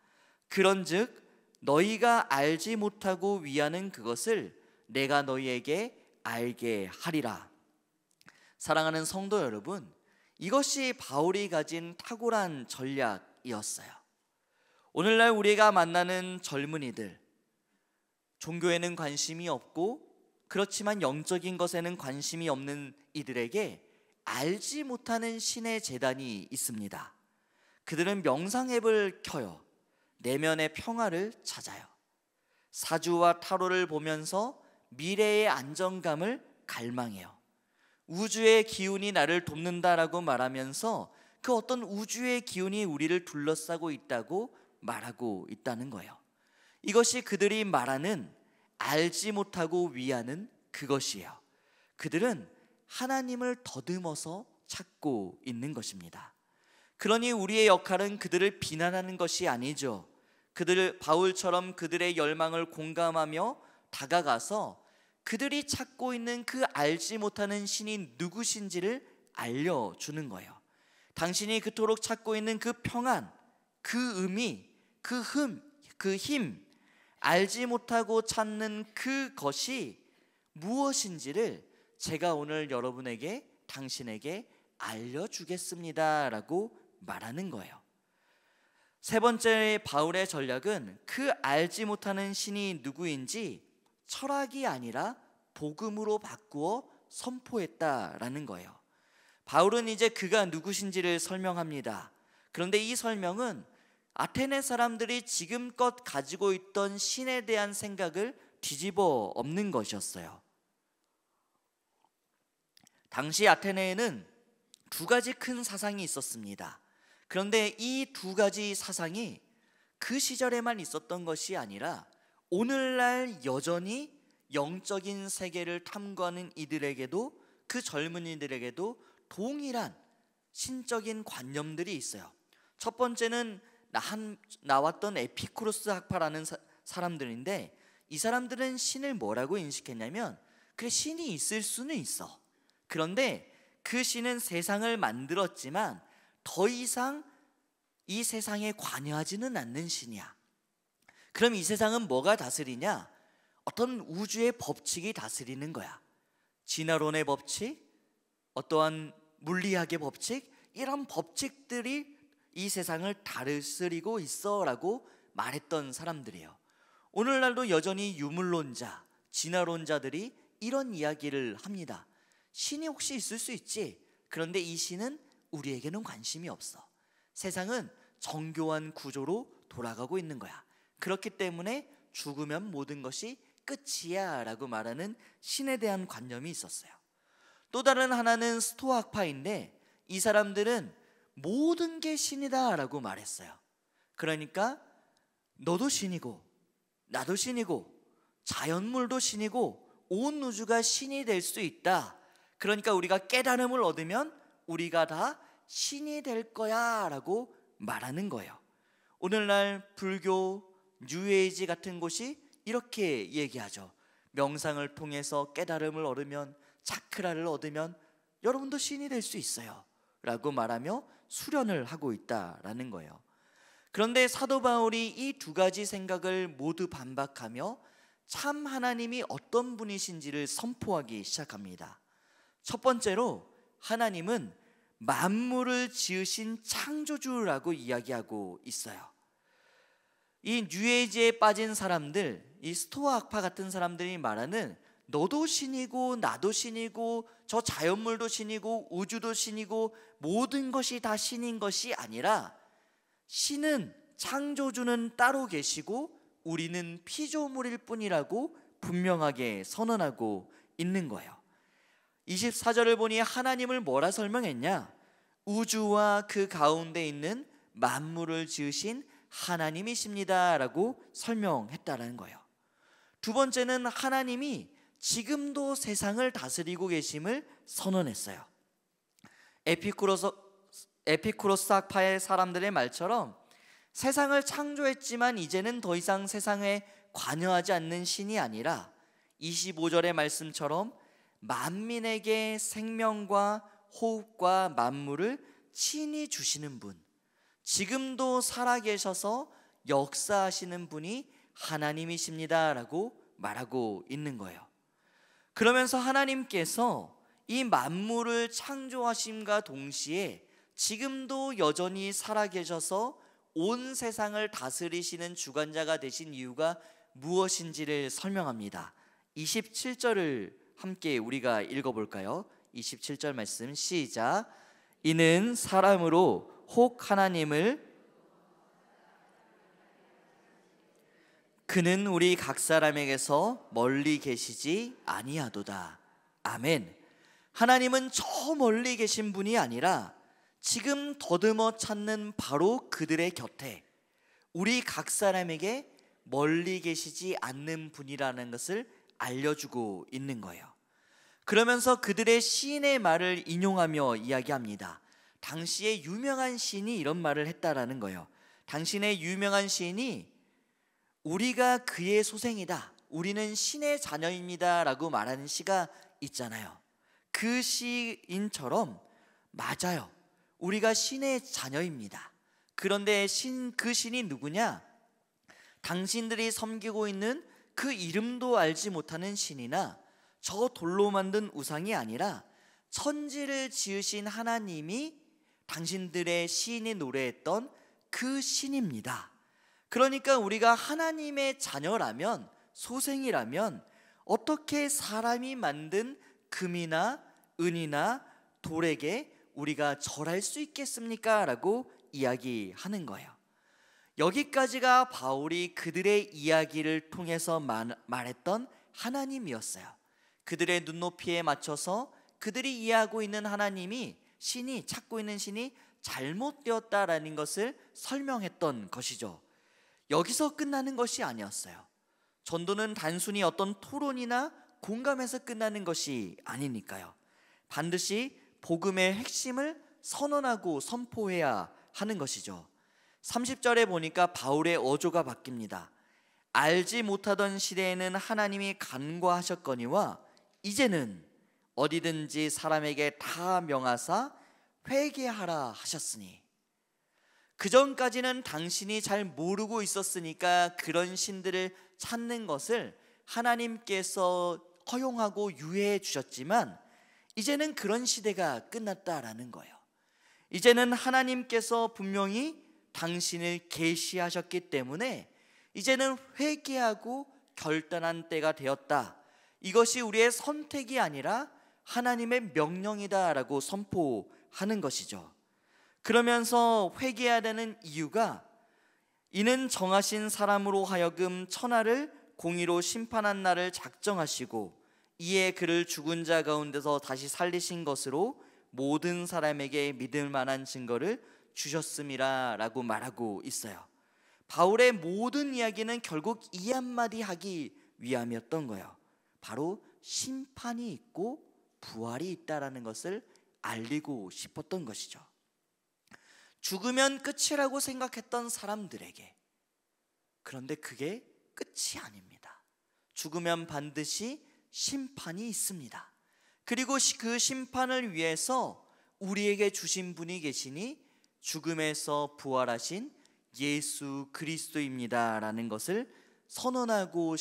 그런즉 너희가 알지 못하고 위하는 그것을 내가 너희에게 알게 하리라. 사랑하는 성도 여러분, 이것이 바울이 가진 탁월한 전략이었어요. 오늘날 우리가 만나는 젊은이들, 종교에는 관심이 없고 그렇지만 영적인 것에는 관심이 없는 이들에게 알지 못하는 신의 제단이 있습니다. 그들은 명상 앱을 켜요. 내면의 평화를 찾아요. 사주와 타로를 보면서 미래의 안정감을 갈망해요. 우주의 기운이 나를 돕는다라고 말하면서 그 어떤 우주의 기운이 우리를 둘러싸고 있다고 말하고 있다는 거예요. 이것이 그들이 말하는 알지 못하고 위하는 그것이에요. 그들은 하나님을 더듬어서 찾고 있는 것입니다. 그러니 우리의 역할은 그들을 비난하는 것이 아니죠. 바울처럼 그들의 열망을 공감하며 다가가서 그들이 찾고 있는 그 알지 못하는 신이 누구신지를 알려주는 거예요. 당신이 그토록 찾고 있는 그 평안, 그 의미, 그 힘, 알지 못하고 찾는 그것이 무엇인지를 제가 오늘 여러분에게, 당신에게 알려주겠습니다 라고 말하는 거예요. 세 번째 바울의 전략은 그 알지 못하는 신이 누구인지 철학이 아니라 복음으로 바꾸어 선포했다라는 거예요. 바울은 이제 그가 누구신지를 설명합니다. 그런데 이 설명은 아테네 사람들이 지금껏 가지고 있던 신에 대한 생각을 뒤집어 엎는 것이었어요. 당시 아테네에는 두 가지 큰 사상이 있었습니다. 그런데 이 두 가지 사상이 그 시절에만 있었던 것이 아니라 오늘날 여전히 영적인 세계를 탐구하는 이들에게도, 그 젊은이들에게도 동일한 신적인 관념들이 있어요. 첫 번째는 나왔던 에피쿠로스 학파라는 사람들인데, 이 사람들은 신을 뭐라고 인식했냐면, 그래, 신이 있을 수는 있어. 그런데 그 신은 세상을 만들었지만 더 이상 이 세상에 관여하지는 않는 신이야. 그럼 이 세상은 뭐가 다스리냐? 어떤 우주의 법칙이 다스리는 거야. 진화론의 법칙, 어떠한 물리학의 법칙, 이런 법칙들이 이 세상을 다스리고 있어 라고 말했던 사람들이에요. 오늘날도 여전히 유물론자, 진화론자들이 이런 이야기를 합니다. 신이 혹시 있을 수 있지. 그런데 이 신은 우리에게는 관심이 없어. 세상은 정교한 구조로 돌아가고 있는 거야. 그렇기 때문에 죽으면 모든 것이 끝이야 라고 말하는 신에 대한 관념이 있었어요. 또 다른 하나는 스토아파인데 이 사람들은 모든 게 신이다 라고 말했어요. 그러니까 너도 신이고 나도 신이고 자연물도 신이고 온 우주가 신이 될 수 있다. 그러니까 우리가 깨달음을 얻으면 우리가 다 신이 될 거야 라고 말하는 거예요. 오늘날 불교, 뉴에이지 같은 곳이 이렇게 얘기하죠. 명상을 통해서 깨달음을 얻으면, 차크라를 얻으면 여러분도 신이 될 수 있어요 라고 말하며 수련을 하고 있다라는 거예요. 그런데 사도 바울이 이 두 가지 생각을 모두 반박하며 참 하나님이 어떤 분이신지를 선포하기 시작합니다. 첫 번째로 하나님은 만물을 지으신 창조주라고 이야기하고 있어요. 이 뉴에이지에 빠진 사람들, 이 스토아 학파 같은 사람들이 말하는 너도 신이고 나도 신이고 저 자연물도 신이고 우주도 신이고 모든 것이 다 신인 것이 아니라 신은, 창조주는 따로 계시고 우리는 피조물일 뿐이라고 분명하게 선언하고 있는 거예요. 24절을 보니 하나님을 뭐라 설명했냐? 우주와 그 가운데 있는 만물을 지으신 하나님이십니다 라고 설명했다라는 거예요. 두 번째는 하나님이 지금도 세상을 다스리고 계심을 선언했어요. 에피쿠로스 학파의 사람들의 말처럼 세상을 창조했지만 이제는 더 이상 세상에 관여하지 않는 신이 아니라 25절의 말씀처럼 만민에게 생명과 호흡과 만물을 친히 주시는 분, 지금도 살아계셔서 역사하시는 분이 하나님이십니다 라고 말하고 있는 거예요. 그러면서 하나님께서 이 만물을 창조하심과 동시에 지금도 여전히 살아계셔서 온 세상을 다스리시는 주관자가 되신 이유가 무엇인지를 설명합니다. 27절을 함께 우리가 읽어볼까요? 27절 말씀 시작. 이는 사람으로 혹 하나님을 그는 우리 각 사람에게서 멀리 계시지 아니하도다. 아멘. 하나님은 저 멀리 계신 분이 아니라 지금 더듬어 찾는 바로 그들의 곁에 우리 각 사람에게 멀리 계시지 않는 분이라는 것을 알려주고 있는 거예요. 그러면서 그들의 시인의 말을 인용하며 이야기합니다. 당시의 유명한 시인이 이런 말을 했다라는 거예요. 당신의 유명한 시인이 우리가 그의 소생이다, 우리는 신의 자녀입니다 라고 말하는 시가 있잖아요. 그 시인처럼 맞아요, 우리가 신의 자녀입니다. 그런데 그 신이 누구냐? 당신들이 섬기고 있는 그 이름도 알지 못하는 신이나 저 돌로 만든 우상이 아니라 천지를 지으신 하나님이 당신들의 시인이 노래했던 그 신입니다. 그러니까 우리가 하나님의 자녀라면, 소생이라면 어떻게 사람이 만든 금이나 은이나 돌에게 우리가 절할 수 있겠습니까? 라고 이야기하는 거예요. 여기까지가 바울이 그들의 이야기를 통해서 말했던 하나님이었어요. 그들의 눈높이에 맞춰서 그들이 이해하고 있는 하나님이, 신이, 찾고 있는 신이 잘못되었다라는 것을 설명했던 것이죠. 여기서 끝나는 것이 아니었어요. 전도는 단순히 어떤 토론이나 공감에서 끝나는 것이 아니니까요. 반드시 복음의 핵심을 선언하고 선포해야 하는 것이죠. 30절에 보니까 바울의 어조가 바뀝니다. 알지 못하던 시대에는 하나님이 간과하셨거니와 이제는 어디든지 사람에게 다 명하사 회개하라 하셨으니, 그전까지는 당신이 잘 모르고 있었으니까 그런 신들을 찾는 것을 하나님께서 허용하고 유예해 주셨지만 이제는 그런 시대가 끝났다라는 거예요. 이제는 하나님께서 분명히 당신을 계시하셨기 때문에 이제는 회개하고 결단한 때가 되었다. 이것이 우리의 선택이 아니라 하나님의 명령이다라고 선포하는 것이죠. 그러면서 회개해야 되는 이유가 이는 정하신 사람으로 하여금 천하를 공의로 심판한 날을 작정하시고 이에 그를 죽은 자 가운데서 다시 살리신 것으로 모든 사람에게 믿을 만한 증거를 주셨음이라 라고 말하고 있어요. 바울의 모든 이야기는 결국 이 한마디 하기 위함이었던 거예요. 바로 심판이 있고 부활이 있다라는 것을 알리고 싶었던 것이죠. 죽으면 끝이라고 생각했던 사람들에게, 그런데 그게 끝이 아닙니다. 죽으면 반드시 심판이 있습니다. 그리고 그 심판을 위해서 우리에게 주신 분이 계시니 죽음에서 부활하신 예수 그리스도입니다 라는 것을 선언하고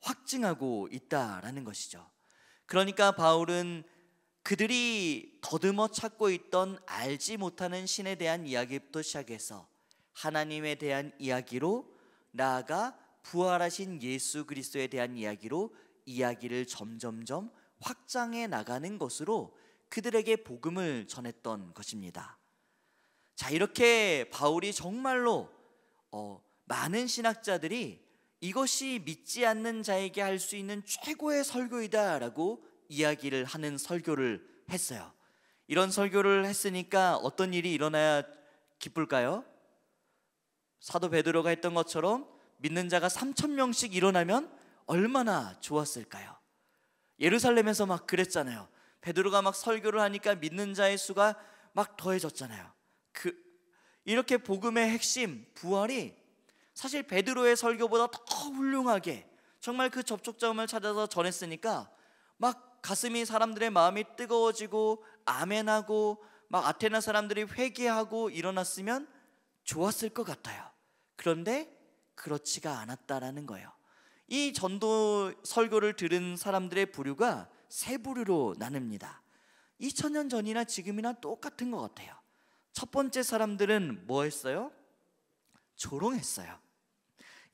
확증하고 있다라는 것이죠. 그러니까 바울은 그들이 더듬어 찾고 있던 알지 못하는 신에 대한 이야기부터 시작해서 하나님에 대한 이야기로 나아가 부활하신 예수 그리스도에 대한 이야기로 이야기를 점점점 확장해 나가는 것으로 그들에게 복음을 전했던 것입니다. 자, 이렇게 바울이 정말로 많은 신학자들이 이것이 믿지 않는 자에게 할 수 있는 최고의 설교이다 라고 이야기를 하는 설교를 했어요. 이런 설교를 했으니까 어떤 일이 일어나야 기쁠까요? 사도 베드로가 했던 것처럼 믿는 자가 3,000명씩 일어나면 얼마나 좋았을까요? 예루살렘에서 막 그랬잖아요. 베드로가 막 설교를 하니까 믿는 자의 수가 막 더해졌잖아요. 이렇게 복음의 핵심, 부활이 사실 베드로의 설교보다 더 훌륭하게 정말 그 접촉점을 찾아서 전했으니까 막 가슴이, 사람들의 마음이 뜨거워지고 아멘하고 막 아테네 사람들이 회개하고 일어났으면 좋았을 것 같아요. 그런데 그렇지가 않았다라는 거예요. 이 전도 설교를 들은 사람들의 부류가 세 부류로 나뉩니다. 2000년 전이나 지금이나 똑같은 것 같아요. 첫 번째 사람들은 뭐 했어요? 조롱했어요.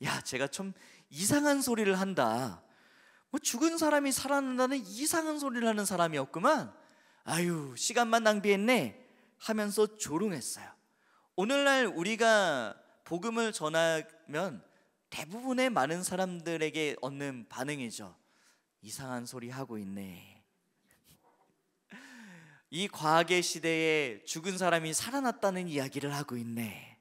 야, 제가 좀 이상한 소리를 한다. 뭐 죽은 사람이 살아난다는 이상한 소리를 하는 사람이었구만. 아유, 시간만 낭비했네 하면서 조롱했어요. 오늘날 우리가 복음을 전하면 대부분의 많은 사람들에게 얻는 반응이죠. 이상한 소리 하고 있네. 이 과학의 시대에 죽은 사람이 살아났다는 이야기를 하고 있네.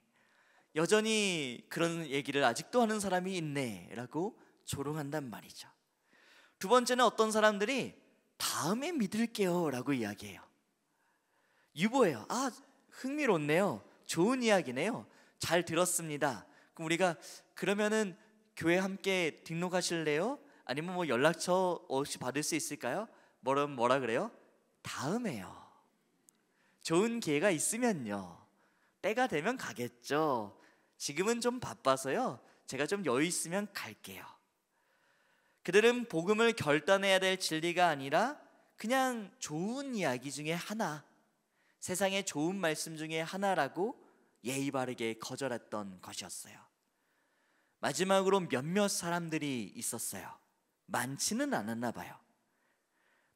여전히 그런 얘기를 아직도 하는 사람이 있네 라고 조롱한단 말이죠. 두 번째는 어떤 사람들이 다음에 믿을게요 라고 이야기해요. 유보해요. 아, 흥미롭네요. 좋은 이야기네요. 잘 들었습니다. 그럼 우리가 그러면은 교회 함께 등록하실래요? 아니면 뭐 연락처 혹시 받을 수 있을까요? 뭐라 그래요? 다음에요. 좋은 기회가 있으면요. 때가 되면 가겠죠. 지금은 좀 바빠서요. 제가 좀 여유 있으면 갈게요. 그들은 복음을 결단해야 될 진리가 아니라 그냥 좋은 이야기 중에 하나, 세상의 좋은 말씀 중에 하나라고 예의 바르게 거절했던 것이었어요. 마지막으로 몇몇 사람들이 있었어요. 많지는 않았나 봐요.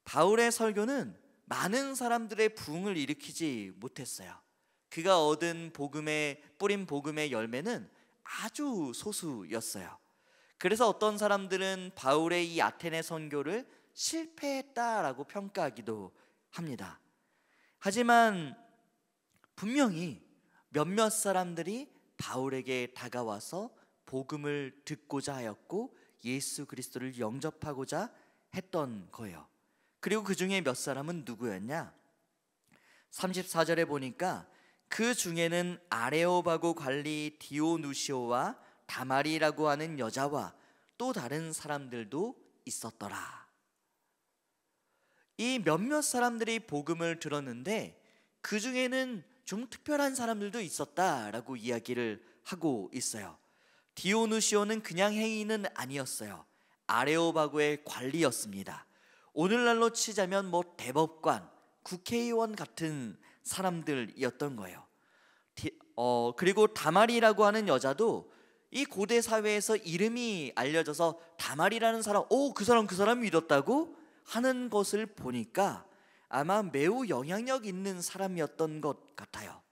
바울의 설교는 많은 사람들의 부흥을 일으키지 못했어요. 그가 얻은 뿌린 복음의 열매는 아주 소수였어요. 그래서 어떤 사람들은 바울의 이 아테네 선교를 실패했다라고 평가하기도 합니다. 하지만 분명히 몇몇 사람들이 바울에게 다가와서 복음을 듣고자 하였고 예수 그리스도를 영접하고자 했던 거예요. 그리고 그 중에 몇 사람은 누구였냐? 34절에 보니까 그 중에는 아레오바고 관리 디오누시오와 다마리라고 하는 여자와 또 다른 사람들도 있었더라. 이 몇몇 사람들이 복음을 들었는데 그 중에는 좀 특별한 사람들도 있었다라고 이야기를 하고 있어요. 디오누시오는 그냥 행인은 아니었어요. 아레오바고의 관리였습니다. 오늘날로 치자면 뭐 대법관, 국회의원 같은 사람들이었던 거예요. 그리고 다마리라고 하는 여자도 이 고대 사회에서 이름이 알려져서 다말이라는 사람, 그 사람 믿었다고 하는 것을 보니까 아마 매우 영향력 있는 사람이었던 것 같아요.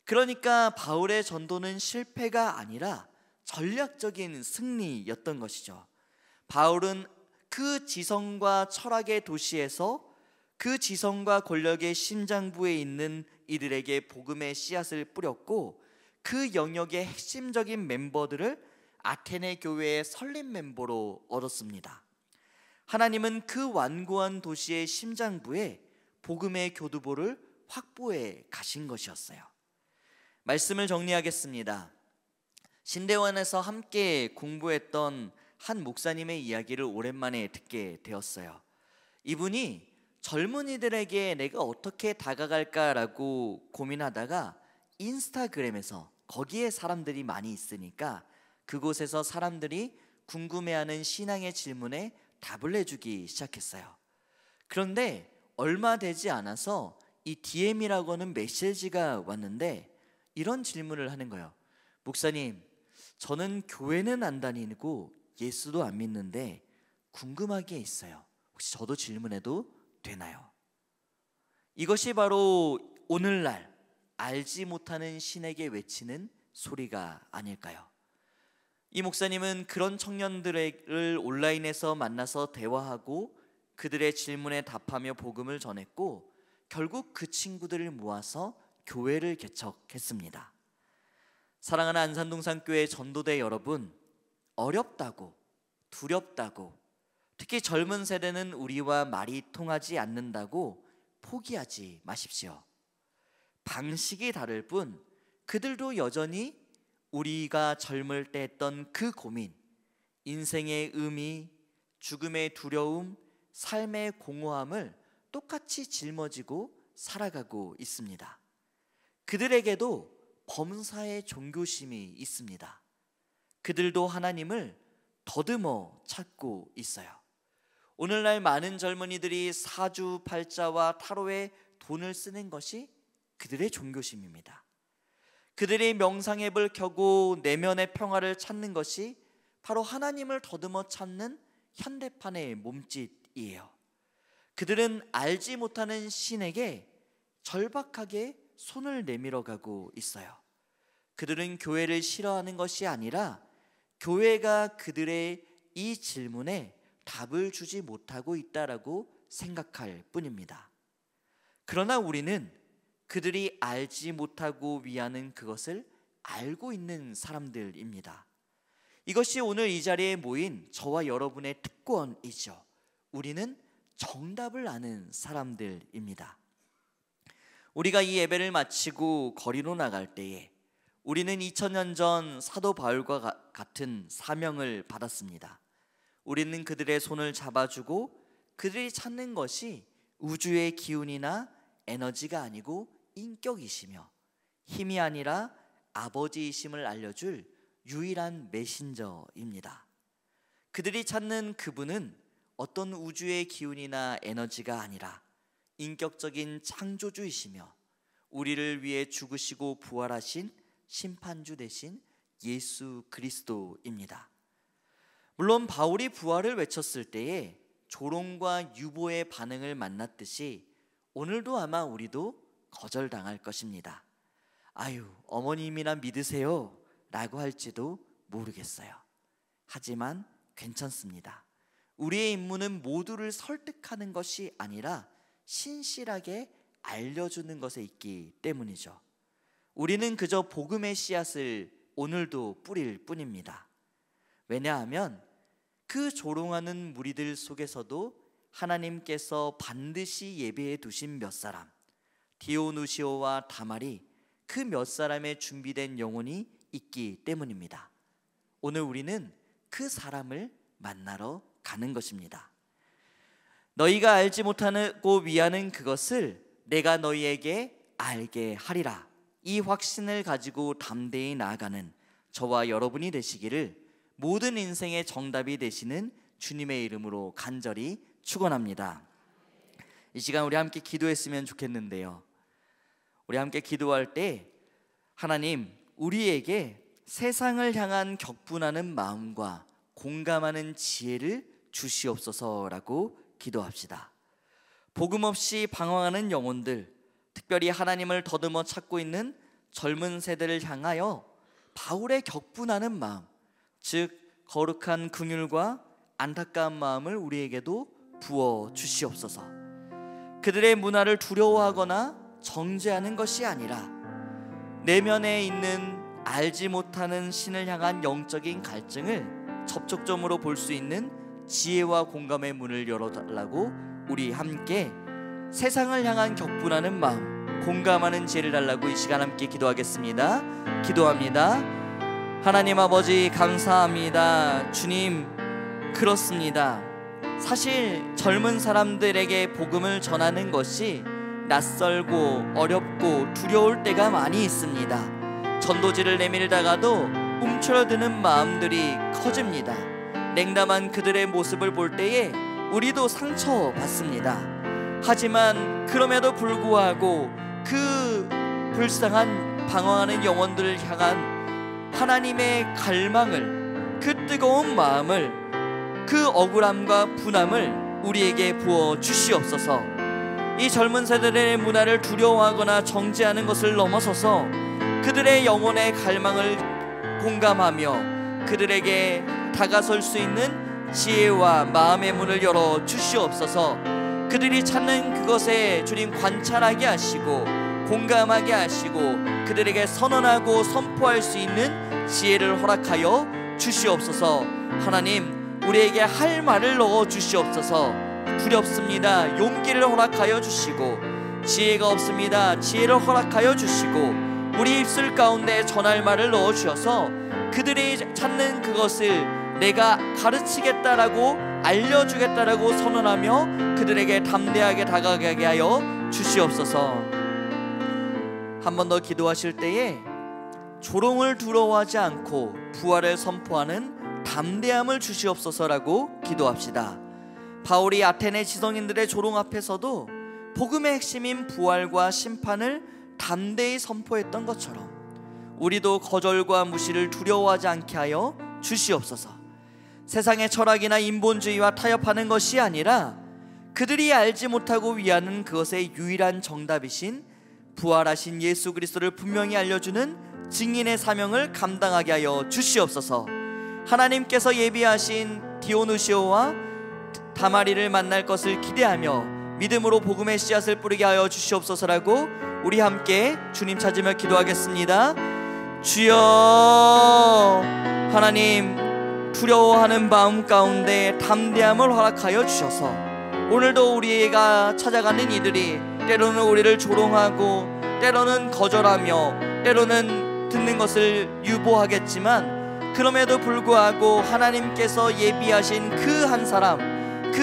그러니까 바울의 전도는 실패가 아니라 전략적인 승리였던 것이죠. 바울은 그 지성과 철학의 도시에서 그 지성과 권력의 심장부에 있는 이들에게 복음의 씨앗을 뿌렸고, 그 영역의 핵심적인 멤버들을 아테네 교회의 설립 멤버로 얻었습니다. 하나님은 그 완고한 도시의 심장부에 복음의 교두보를 확보해 가신 것이었어요. 말씀을 정리하겠습니다. 신대원에서 함께 공부했던 한 목사님의 이야기를 오랜만에 듣게 되었어요. 이분이 젊은이들에게 내가 어떻게 다가갈까라고 고민하다가 인스타그램에서, 거기에 사람들이 많이 있으니까 그곳에서 사람들이 궁금해하는 신앙의 질문에 답을 해주기 시작했어요. 그런데 얼마 되지 않아서 이 DM이라고 하는 메시지가 왔는데 이런 질문을 하는 거예요. 목사님, 저는 교회는 안 다니고 예수도 안 믿는데 궁금한 게 있어요. 혹시 저도 질문해도 되나요? 이것이 바로 오늘날 알지 못하는 신에게 외치는 소리가 아닐까요? 이 목사님은 그런 청년들을 온라인에서 만나서 대화하고 그들의 질문에 답하며 복음을 전했고, 결국 그 친구들을 모아서 교회를 개척했습니다. 사랑하는 안산동산교회 전도대 여러분, 어렵다고, 두렵다고, 특히 젊은 세대는 우리와 말이 통하지 않는다고 포기하지 마십시오. 방식이 다를 뿐 그들도 여전히 우리가 젊을 때 했던 그 고민, 인생의 의미, 죽음의 두려움, 삶의 공허함을 똑같이 짊어지고 살아가고 있습니다. 그들에게도 범사의 종교심이 있습니다. 그들도 하나님을 더듬어 찾고 있어요. 오늘날 많은 젊은이들이 사주팔자와 타로에 돈을 쓰는 것이 그들의 종교심입니다. 그들이 명상앱을 켜고 내면의 평화를 찾는 것이 바로 하나님을 더듬어 찾는 현대판의 몸짓이에요. 그들은 알지 못하는 신에게 절박하게 손을 내밀어 가고 있어요. 그들은 교회를 싫어하는 것이 아니라 교회가 그들의 이 질문에 답을 주지 못하고 있다라고 생각할 뿐입니다. 그러나 우리는 그들이 알지 못하고 위하는 그것을 알고 있는 사람들입니다. 이것이 오늘 이 자리에 모인 저와 여러분의 특권이죠. 우리는 정답을 아는 사람들입니다. 우리가 이 예배를 마치고 거리로 나갈 때에 우리는 2000년 전 사도 바울과 같은 사명을 받았습니다. 우리는 그들의 손을 잡아주고 그들이 찾는 것이 우주의 기운이나 에너지가 아니고 인격이시며 힘이 아니라 아버지이심을 알려줄 유일한 메신저입니다. 그들이 찾는 그분은 어떤 우주의 기운이나 에너지가 아니라 인격적인 창조주이시며 우리를 위해 죽으시고 부활하신 심판주 되신 예수 그리스도입니다. 물론 바울이 부활을 외쳤을 때에 조롱과 유보의 반응을 만났듯이 오늘도 아마 우리도 거절당할 것입니다. 아유, 어머님이나 믿으세요 라고 할지도 모르겠어요. 하지만 괜찮습니다. 우리의 임무는 모두를 설득하는 것이 아니라 신실하게 알려주는 것에 있기 때문이죠. 우리는 그저 복음의 씨앗을 오늘도 뿌릴 뿐입니다. 왜냐하면 그 조롱하는 무리들 속에서도 하나님께서 반드시 예배해 두신 몇 사람, 디오누시오와 다말이 그 몇 사람의 준비된 영혼이 있기 때문입니다. 오늘 우리는 그 사람을 만나러 가는 것입니다. 너희가 알지 못하고 위하는 그것을 내가 너희에게 알게 하리라. 이 확신을 가지고 담대히 나아가는 저와 여러분이 되시기를 모든 인생의 정답이 되시는 주님의 이름으로 간절히 축원합니다. 이 시간 우리 함께 기도했으면 좋겠는데요. 우리 함께 기도할 때 하나님, 우리에게 세상을 향한 격분하는 마음과 공감하는 지혜를 주시옵소서라고 기도합시다. 복음 없이 방황하는 영혼들, 특별히 하나님을 더듬어 찾고 있는 젊은 세대를 향하여 바울의 격분하는 마음, 즉 거룩한 긍휼과 안타까운 마음을 우리에게도 부어 주시옵소서. 그들의 문화를 두려워하거나 정죄하는 것이 아니라 내면에 있는 알지 못하는 신을 향한 영적인 갈증을 접촉점으로 볼 수 있는 지혜와 공감의 문을 열어달라고 우리 함께 세상을 향한 격분하는 마음, 공감하는 지혜를 달라고 이 시간 함께 기도하겠습니다. 기도합니다. 하나님 아버지 감사합니다. 주님, 그렇습니다. 사실 젊은 사람들에게 복음을 전하는 것이 낯설고 어렵고 두려울 때가 많이 있습니다. 전도지를 내밀다가도 움츠러드는 마음들이 커집니다. 냉담한 그들의 모습을 볼 때에 우리도 상처받습니다. 하지만 그럼에도 불구하고 그 불쌍한 방황하는 영혼들을 향한 하나님의 갈망을, 그 뜨거운 마음을, 그 억울함과 분함을 우리에게 부어 주시옵소서. 이 젊은 세대의 문화를 두려워하거나 정죄하는 것을 넘어서서 그들의 영혼의 갈망을 공감하며 그들에게 다가설 수 있는 지혜와 마음의 문을 열어 주시옵소서. 그들이 찾는 그것에 주님 관찰하게 하시고 공감하게 하시고 그들에게 선언하고 선포할 수 있는 지혜를 허락하여 주시옵소서. 하나님, 우리에게 할 말을 넣어 주시옵소서. 두렵습니다. 용기를 허락하여 주시고, 지혜가 없습니다. 지혜를 허락하여 주시고, 우리 입술 가운데 전할 말을 넣어 주셔서 그들이 찾는 그것을 내가 가르치겠다라고 알려주겠다라고 선언하며 그들에게 담대하게 다가가게 하여 주시옵소서. 한 번 더 기도하실 때에 조롱을 두려워하지 않고 부활을 선포하는 담대함을 주시옵소서라고 기도합시다. 바울이 아테네 지성인들의 조롱 앞에서도 복음의 핵심인 부활과 심판을 담대히 선포했던 것처럼 우리도 거절과 무시를 두려워하지 않게 하여 주시옵소서. 세상의 철학이나 인본주의와 타협하는 것이 아니라 그들이 알지 못하고 위하는 그것의 유일한 정답이신 부활하신 예수 그리스도를 분명히 알려주는 증인의 사명을 감당하게 하여 주시옵소서. 하나님께서 예비하신 디오누시오와 다마리를 만날 것을 기대하며 믿음으로 복음의 씨앗을 뿌리게 하여 주시옵소서라고 우리 함께 주님 찾으며 기도하겠습니다. 주여, 하나님, 두려워하는 마음 가운데 담대함을 허락하여 주셔서 오늘도 우리가 찾아가는 이들이 때로는 우리를 조롱하고 때로는 거절하며 때로는 듣는 것을 유보하겠지만 그럼에도 불구하고 하나님께서 예비하신 그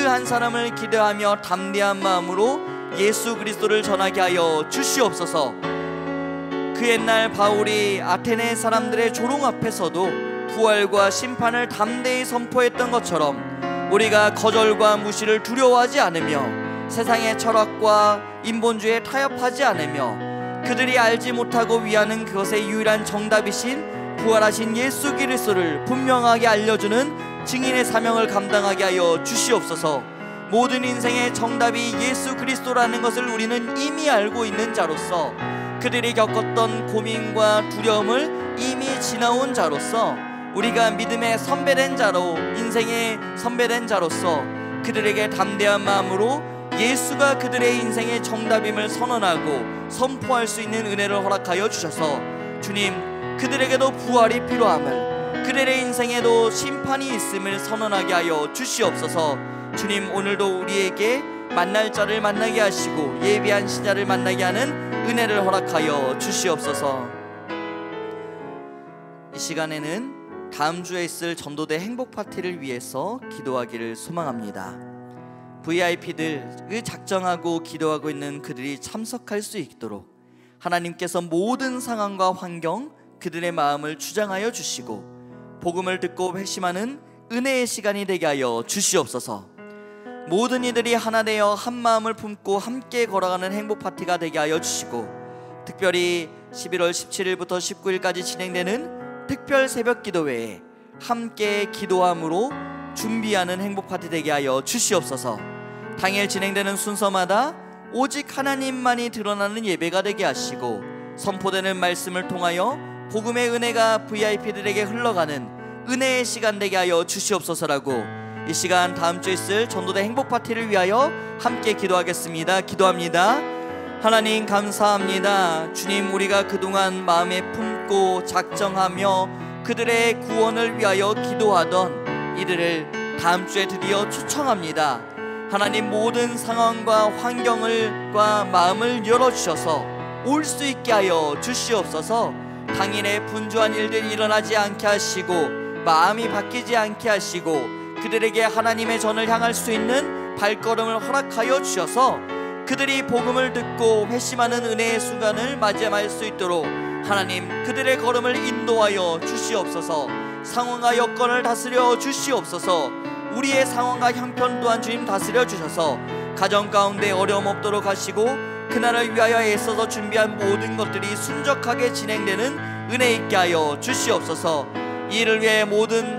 한 사람을 기대하며 담대한 마음으로 예수 그리스도를 전하게 하여 주시옵소서. 그 옛날 바울이 아테네 사람들의 조롱 앞에서도 부활과 심판을 담대히 선포했던 것처럼 우리가 거절과 무시를 두려워하지 않으며 세상의 철학과 인본주의에 타협하지 않으며 그들이 알지 못하고 위하는 그것의 유일한 정답이신 부활하신 예수 그리스도를 분명하게 알려주는 증인의 사명을 감당하게 하여 주시옵소서. 모든 인생의 정답이 예수 그리스도라는 것을 우리는 이미 알고 있는 자로서 그들이 겪었던 고민과 두려움을 이미 지나온 자로서 우리가 믿음의 선배된 자로 인생의 선배된 자로서 그들에게 담대한 마음으로 예수가 그들의 인생의 정답임을 선언하고 선포할 수 있는 은혜를 허락하여 주셔서 주님, 그들에게도 부활이 필요함을 그들의 인생에도 심판이 있음을 선언하게 하여 주시옵소서. 주님, 오늘도 우리에게 만날 자를 만나게 하시고 예비한 시자를 만나게 하는 은혜를 허락하여 주시옵소서. 이 시간에는 다음 주에 있을 전도대 행복 파티를 위해서 기도하기를 소망합니다. VIP들을 작정하고 기도하고 있는 그들이 참석할 수 있도록 하나님께서 모든 상황과 환경 그들의 마음을 주장하여 주시고 복음을 듣고 회심하는 은혜의 시간이 되게 하여 주시옵소서. 모든 이들이 하나 되어 한 마음을 품고 함께 걸어가는 행복 파티가 되게 하여 주시고 특별히 11월 17일부터 19일까지 진행되는 특별 새벽 기도회에 함께 기도함으로 준비하는 행복 파티 되게 하여 주시옵소서. 당일 진행되는 순서마다 오직 하나님만이 드러나는 예배가 되게 하시고, 선포되는 말씀을 통하여 복음의 은혜가 VIP들에게 흘러가는 은혜의 시간 되게 하여 주시옵소서라고, 이 시간 다음 주에 있을 전도대 행복 파티를 위하여 함께 기도하겠습니다. 기도합니다. 하나님 감사합니다. 주님, 우리가 그동안 마음에 품고 작정하며 그들의 구원을 위하여 기도하던 이들을 다음 주에 드디어 초청합니다. 하나님, 모든 상황과 환경과 마음을 열어주셔서 올 수 있게 하여 주시옵소서. 당일에 분주한 일들이 일어나지 않게 하시고 마음이 바뀌지 않게 하시고 그들에게 하나님의 전을 향할 수 있는 발걸음을 허락하여 주셔서 그들이 복음을 듣고 회심하는 은혜의 순간을 맞이할 수 있도록 하나님, 그들의 걸음을 인도하여 주시옵소서. 상황과 여건을 다스려 주시옵소서. 우리의 상황과 형편 또한 주님 다스려 주셔서 가정 가운데 어려움 없도록 하시고 그날을 위하여 애써서 준비한 모든 것들이 순적하게 진행되는 은혜 있게 하여 주시옵소서. 이를 위해 모든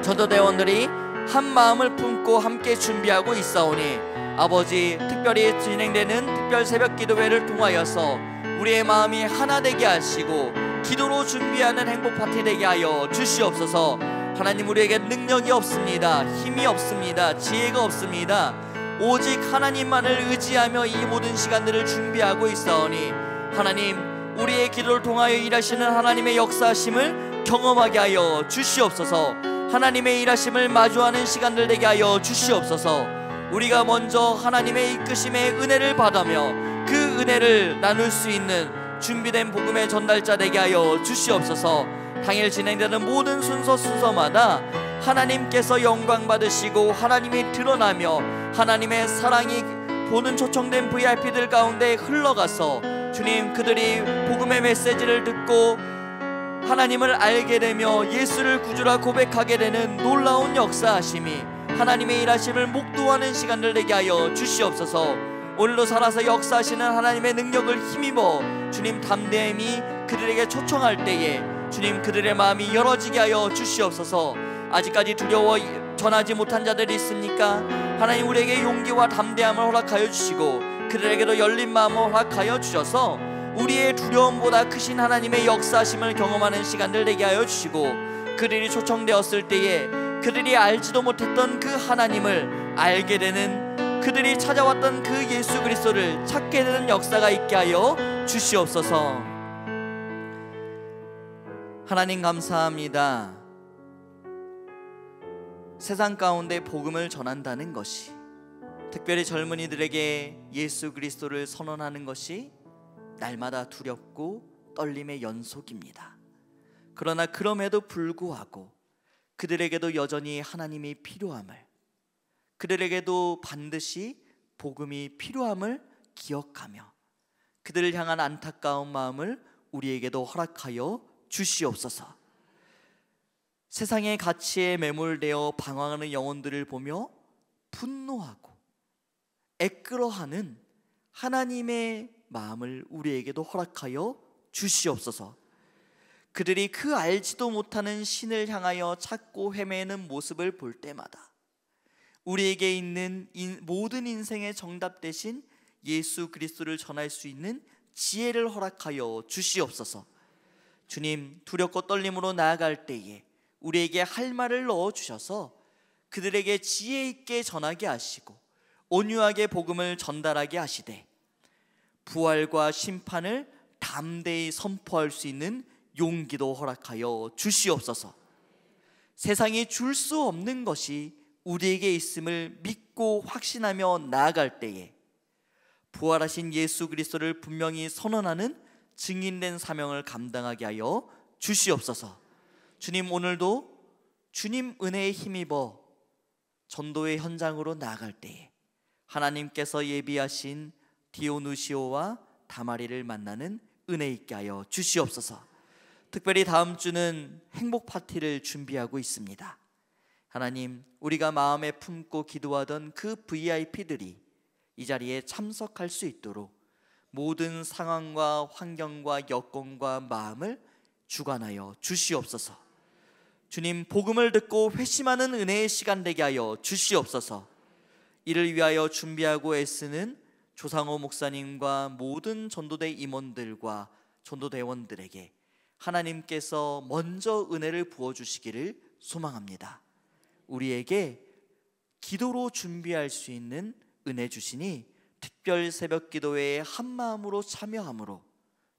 전도대원들이 한 마음을 품고 함께 준비하고 있사오니 아버지, 특별히 진행되는 특별 새벽 기도회를 통하여서 우리의 마음이 하나 되게 하시고 기도로 준비하는 행복 파티 되게 하여 주시옵소서. 하나님, 우리에게 능력이 없습니다. 힘이 없습니다. 지혜가 없습니다. 오직 하나님만을 의지하며 이 모든 시간들을 준비하고 있사오니 하나님, 우리의 기도를 통하여 일하시는 하나님의 역사하심을 경험하게 하여 주시옵소서. 하나님의 일하심을 마주하는 시간들 되게 하여 주시옵소서. 우리가 먼저 하나님의 이끄심의 은혜를 받으며 그 은혜를 나눌 수 있는 준비된 복음의 전달자 되게 하여 주시옵소서. 당일 진행되는 모든 순서마다 하나님께서 영광 받으시고 하나님이 드러나며 하나님의 사랑이 보는 초청된 VIP들 가운데 흘러가서 주님, 그들이 복음의 메시지를 듣고 하나님을 알게 되며 예수를 구주라 고백하게 되는 놀라운 역사하심이 하나님의 일하심을 목도하는 시간들 되게 하여 주시옵소서. 오늘도 살아서 역사하시는 하나님의 능력을 힘입어 주님, 담대히 그들에게 초청할 때에 주님, 그들의 마음이 열어지게 하여 주시옵소서. 아직까지 두려워 전하지 못한 자들이 있습니까? 하나님, 우리에게 용기와 담대함을 허락하여 주시고 그들에게도 열린 마음을 허락하여 주셔서 우리의 두려움보다 크신 하나님의 역사하심을 경험하는 시간들 되게 하여 주시고, 그들이 초청되었을 때에 그들이 알지도 못했던 그 하나님을 알게 되는, 그들이 찾아왔던 그 예수 그리스도를 찾게 되는 역사가 있게 하여 주시옵소서. 하나님 감사합니다. 세상 가운데 복음을 전한다는 것이, 특별히 젊은이들에게 예수 그리스도를 선언하는 것이 날마다 두렵고 떨림의 연속입니다. 그러나 그럼에도 불구하고 그들에게도 여전히 하나님이 필요함을, 그들에게도 반드시 복음이 필요함을 기억하며 그들을 향한 안타까운 마음을 우리에게도 허락하여 주시옵소서. 세상의 가치에 매몰되어 방황하는 영혼들을 보며 분노하고 애끓어하는 하나님의 마음을 우리에게도 허락하여 주시옵소서. 그들이 그 알지도 못하는 신을 향하여 찾고 헤매는 모습을 볼 때마다 우리에게 있는 모든 인생의 정답 대신 예수 그리스도를 전할 수 있는 지혜를 허락하여 주시옵소서. 주님, 두렵고 떨림으로 나아갈 때에 우리에게 할 말을 넣어주셔서 그들에게 지혜 있게 전하게 하시고 온유하게 복음을 전달하게 하시되 부활과 심판을 담대히 선포할 수 있는 용기도 허락하여 주시옵소서. 세상이 줄 수 없는 것이 우리에게 있음을 믿고 확신하며 나아갈 때에 부활하신 예수 그리스도를 분명히 선언하는 증인된 사명을 감당하게 하여 주시옵소서. 주님, 오늘도 주님 은혜에 힘입어 전도의 현장으로 나아갈 때에 하나님께서 예비하신 디오누시오와 다마리를 만나는 은혜 있게 하여 주시옵소서. 특별히 다음 주는 행복 파티를 준비하고 있습니다. 하나님, 우리가 마음에 품고 기도하던 그 VIP들이 이 자리에 참석할 수 있도록 모든 상황과 환경과 여건과 마음을 주관하여 주시옵소서. 주님, 복음을 듣고 회심하는 은혜의 시간 되게 하여 주시옵소서. 이를 위하여 준비하고 애쓰는 조상호 목사님과 모든 전도대 임원들과 전도대원들에게 하나님께서 먼저 은혜를 부어주시기를 소망합니다. 우리에게 기도로 준비할 수 있는 은혜 주시니 특별 새벽 기도회에 한마음으로 참여함으로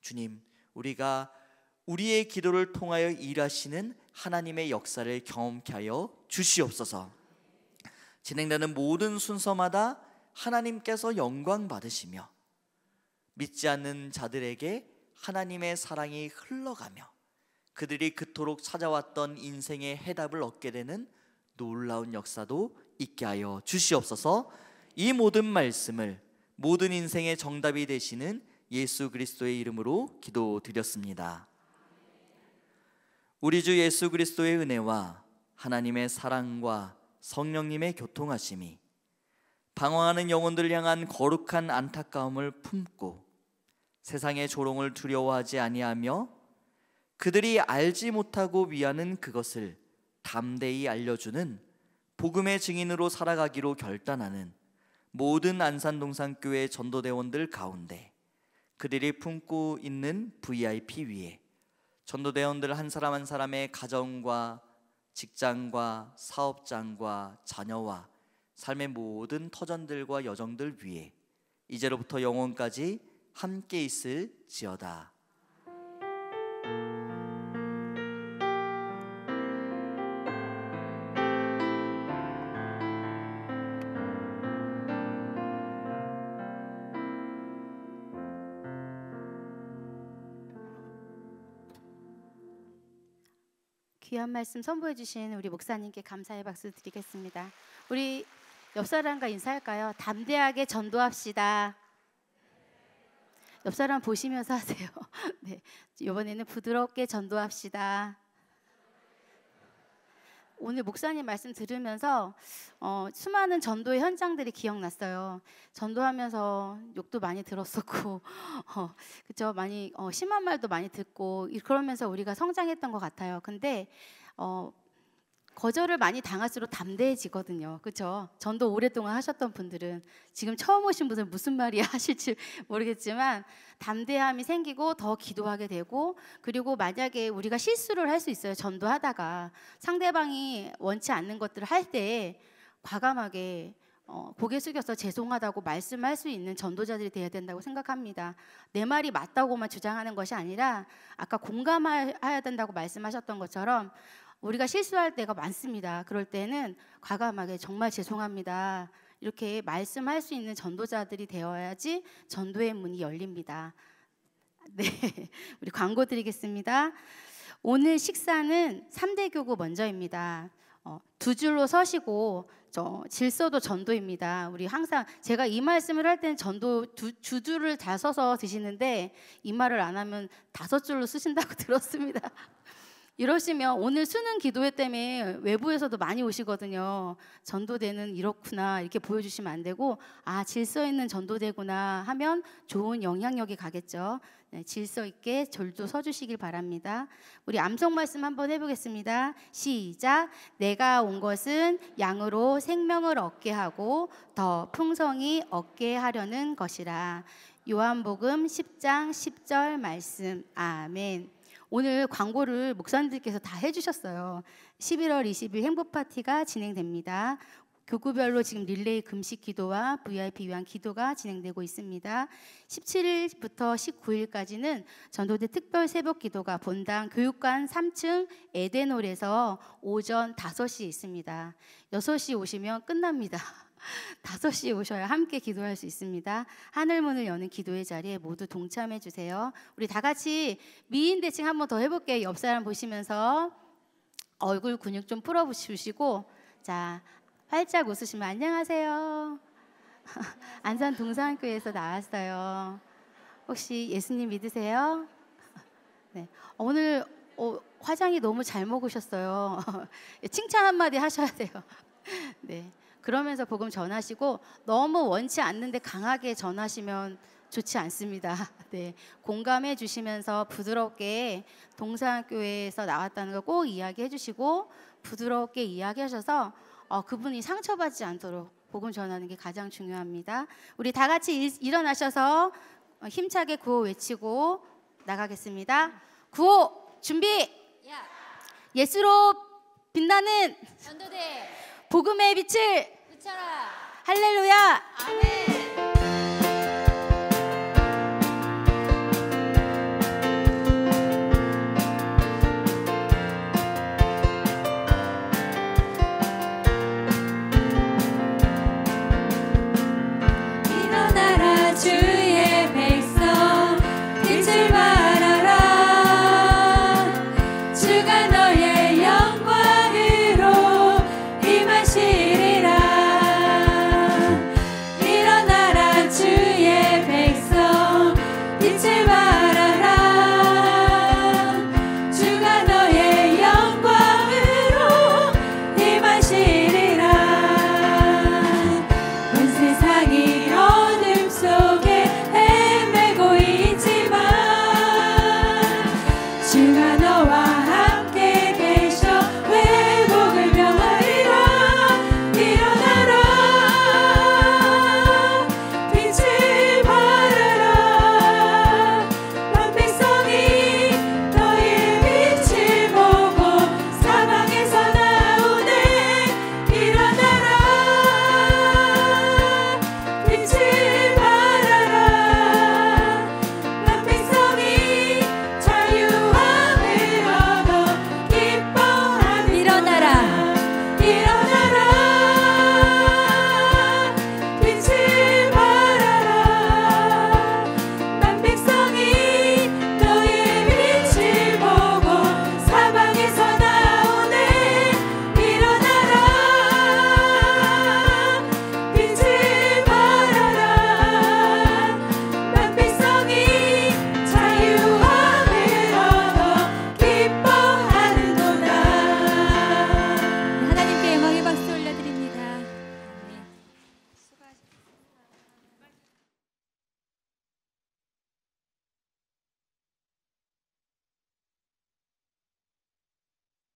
주님, 우리가 우리의 기도를 통하여 일하시는 하나님의 역사를 경험케 하여 주시옵소서. 진행되는 모든 순서마다 하나님께서 영광 받으시며 믿지 않는 자들에게 하나님의 사랑이 흘러가며 그들이 그토록 찾아왔던 인생의 해답을 얻게 되는 놀라운 역사도 있게 하여 주시옵소서. 이 모든 말씀을 모든 인생의 정답이 되시는 예수 그리스도의 이름으로 기도드렸습니다. 우리 주 예수 그리스도의 은혜와 하나님의 사랑과 성령님의 교통하심이 방황하는 영혼들 향한 거룩한 안타까움을 품고 세상의 조롱을 두려워하지 아니하며 그들이 알지 못하고 미하는 그것을 담대히 알려주는 복음의 증인으로 살아가기로 결단하는 모든 안산동산교회 전도대원들 가운데 그들이 품고 있는 VIP 위에 전도대원들 한 사람 한 사람의 가정과 직장과 사업장과 자녀와 삶의 모든 터전들과 여정들 위에 이제로부터 영원까지 함께 있을지어다. 귀한 말씀 선보여 주신 우리 목사님께 감사의 박수 드리겠습니다. 우리 옆 사람과 인사할까요? 담대하게 전도합시다. 옆 사람 보시면서 하세요. 네, 이번에는 부드럽게 전도합시다. 오늘 목사님 말씀 들으면서 수많은 전도의 현장들이 기억났어요. 전도하면서 욕도 많이 들었었고, 그죠? 많이 심한 말도 많이 듣고 그러면서 우리가 성장했던 것 같아요. 근데 거절을 많이 당할수록 담대해지거든요. 그렇죠? 전도 오랫동안 하셨던 분들은 지금 처음 오신 분들은 무슨 말이야 하실지 모르겠지만 담대함이 생기고 더 기도하게 되고 그리고 만약에 우리가 실수를 할 수 있어요. 전도하다가 상대방이 원치 않는 것들을 할 때 과감하게 고개 숙여서 죄송하다고 말씀할 수 있는 전도자들이 되어야 된다고 생각합니다. 내 말이 맞다고만 주장하는 것이 아니라 아까 공감해야 된다고 말씀하셨던 것처럼 우리가 실수할 때가 많습니다. 그럴 때는 과감하게 정말 죄송합니다. 이렇게 말씀할 수 있는 전도자들이 되어야지 전도의 문이 열립니다. 네, 우리 광고 드리겠습니다. 오늘 식사는 3대 교구 먼저입니다. 두 줄로 서시고 질서도 전도입니다. 우리 항상 제가 이 말씀을 할 때는 전도 두 줄을 다 서서 드시는데 이 말을 안 하면 5줄로 쓰신다고 들었습니다. 이러시면 오늘 수능 기도회 때문에 외부에서도 많이 오시거든요. 전도대는 이렇구나 이렇게 보여주시면 안 되고 질서 있는 전도대구나 하면 좋은 영향력이 가겠죠. 네, 질서 있게 절도 서주시길 바랍니다. 우리 암송 말씀 한번 해보겠습니다. 시작. 내가 온 것은 양으로 생명을 얻게 하고 더 풍성히 얻게 하려는 것이라. 요한복음 10장 10절 말씀. 아멘. 오늘 광고를 목사님들께서 다 해주셨어요. 11월 20일 행복파티가 진행됩니다. 교구별로 지금 릴레이 금식 기도와 VIP 위한 기도가 진행되고 있습니다. 17일부터 19일까지는 전도대 특별 새벽 기도가 본당 교육관 3층 에덴홀에서 오전 5시에 있습니다. 6시 오시면 끝납니다. 5시에 오셔야 함께 기도할 수 있습니다. 하늘문을 여는 기도의 자리에 모두 동참해 주세요. 우리 다 같이 미인 대칭 한번 더 해볼게요. 옆 사람 보시면서 얼굴 근육 좀 풀어주시고 자 활짝 웃으시면 안녕하세요. 안산 동산교회에서 나왔어요. 혹시 예수님 믿으세요? 네. 오늘 화장이 너무 잘 먹으셨어요. 칭찬 한마디 하셔야 돼요. 네. 그러면서 복음 전하시고 너무 원치 않는데 강하게 전하시면 좋지 않습니다. 네, 공감해 주시면서 부드럽게 동산교회에서 나왔다는 거 꼭 이야기해 주시고 부드럽게 이야기하셔서 그분이 상처받지 않도록 복음 전하는 게 가장 중요합니다. 우리 다 같이 일어나셔서 힘차게 구호 외치고 나가겠습니다. 구호 준비! 예수로 빛나는 전도대 복음의 빛을 비춰라. 할렐루야! 아멘.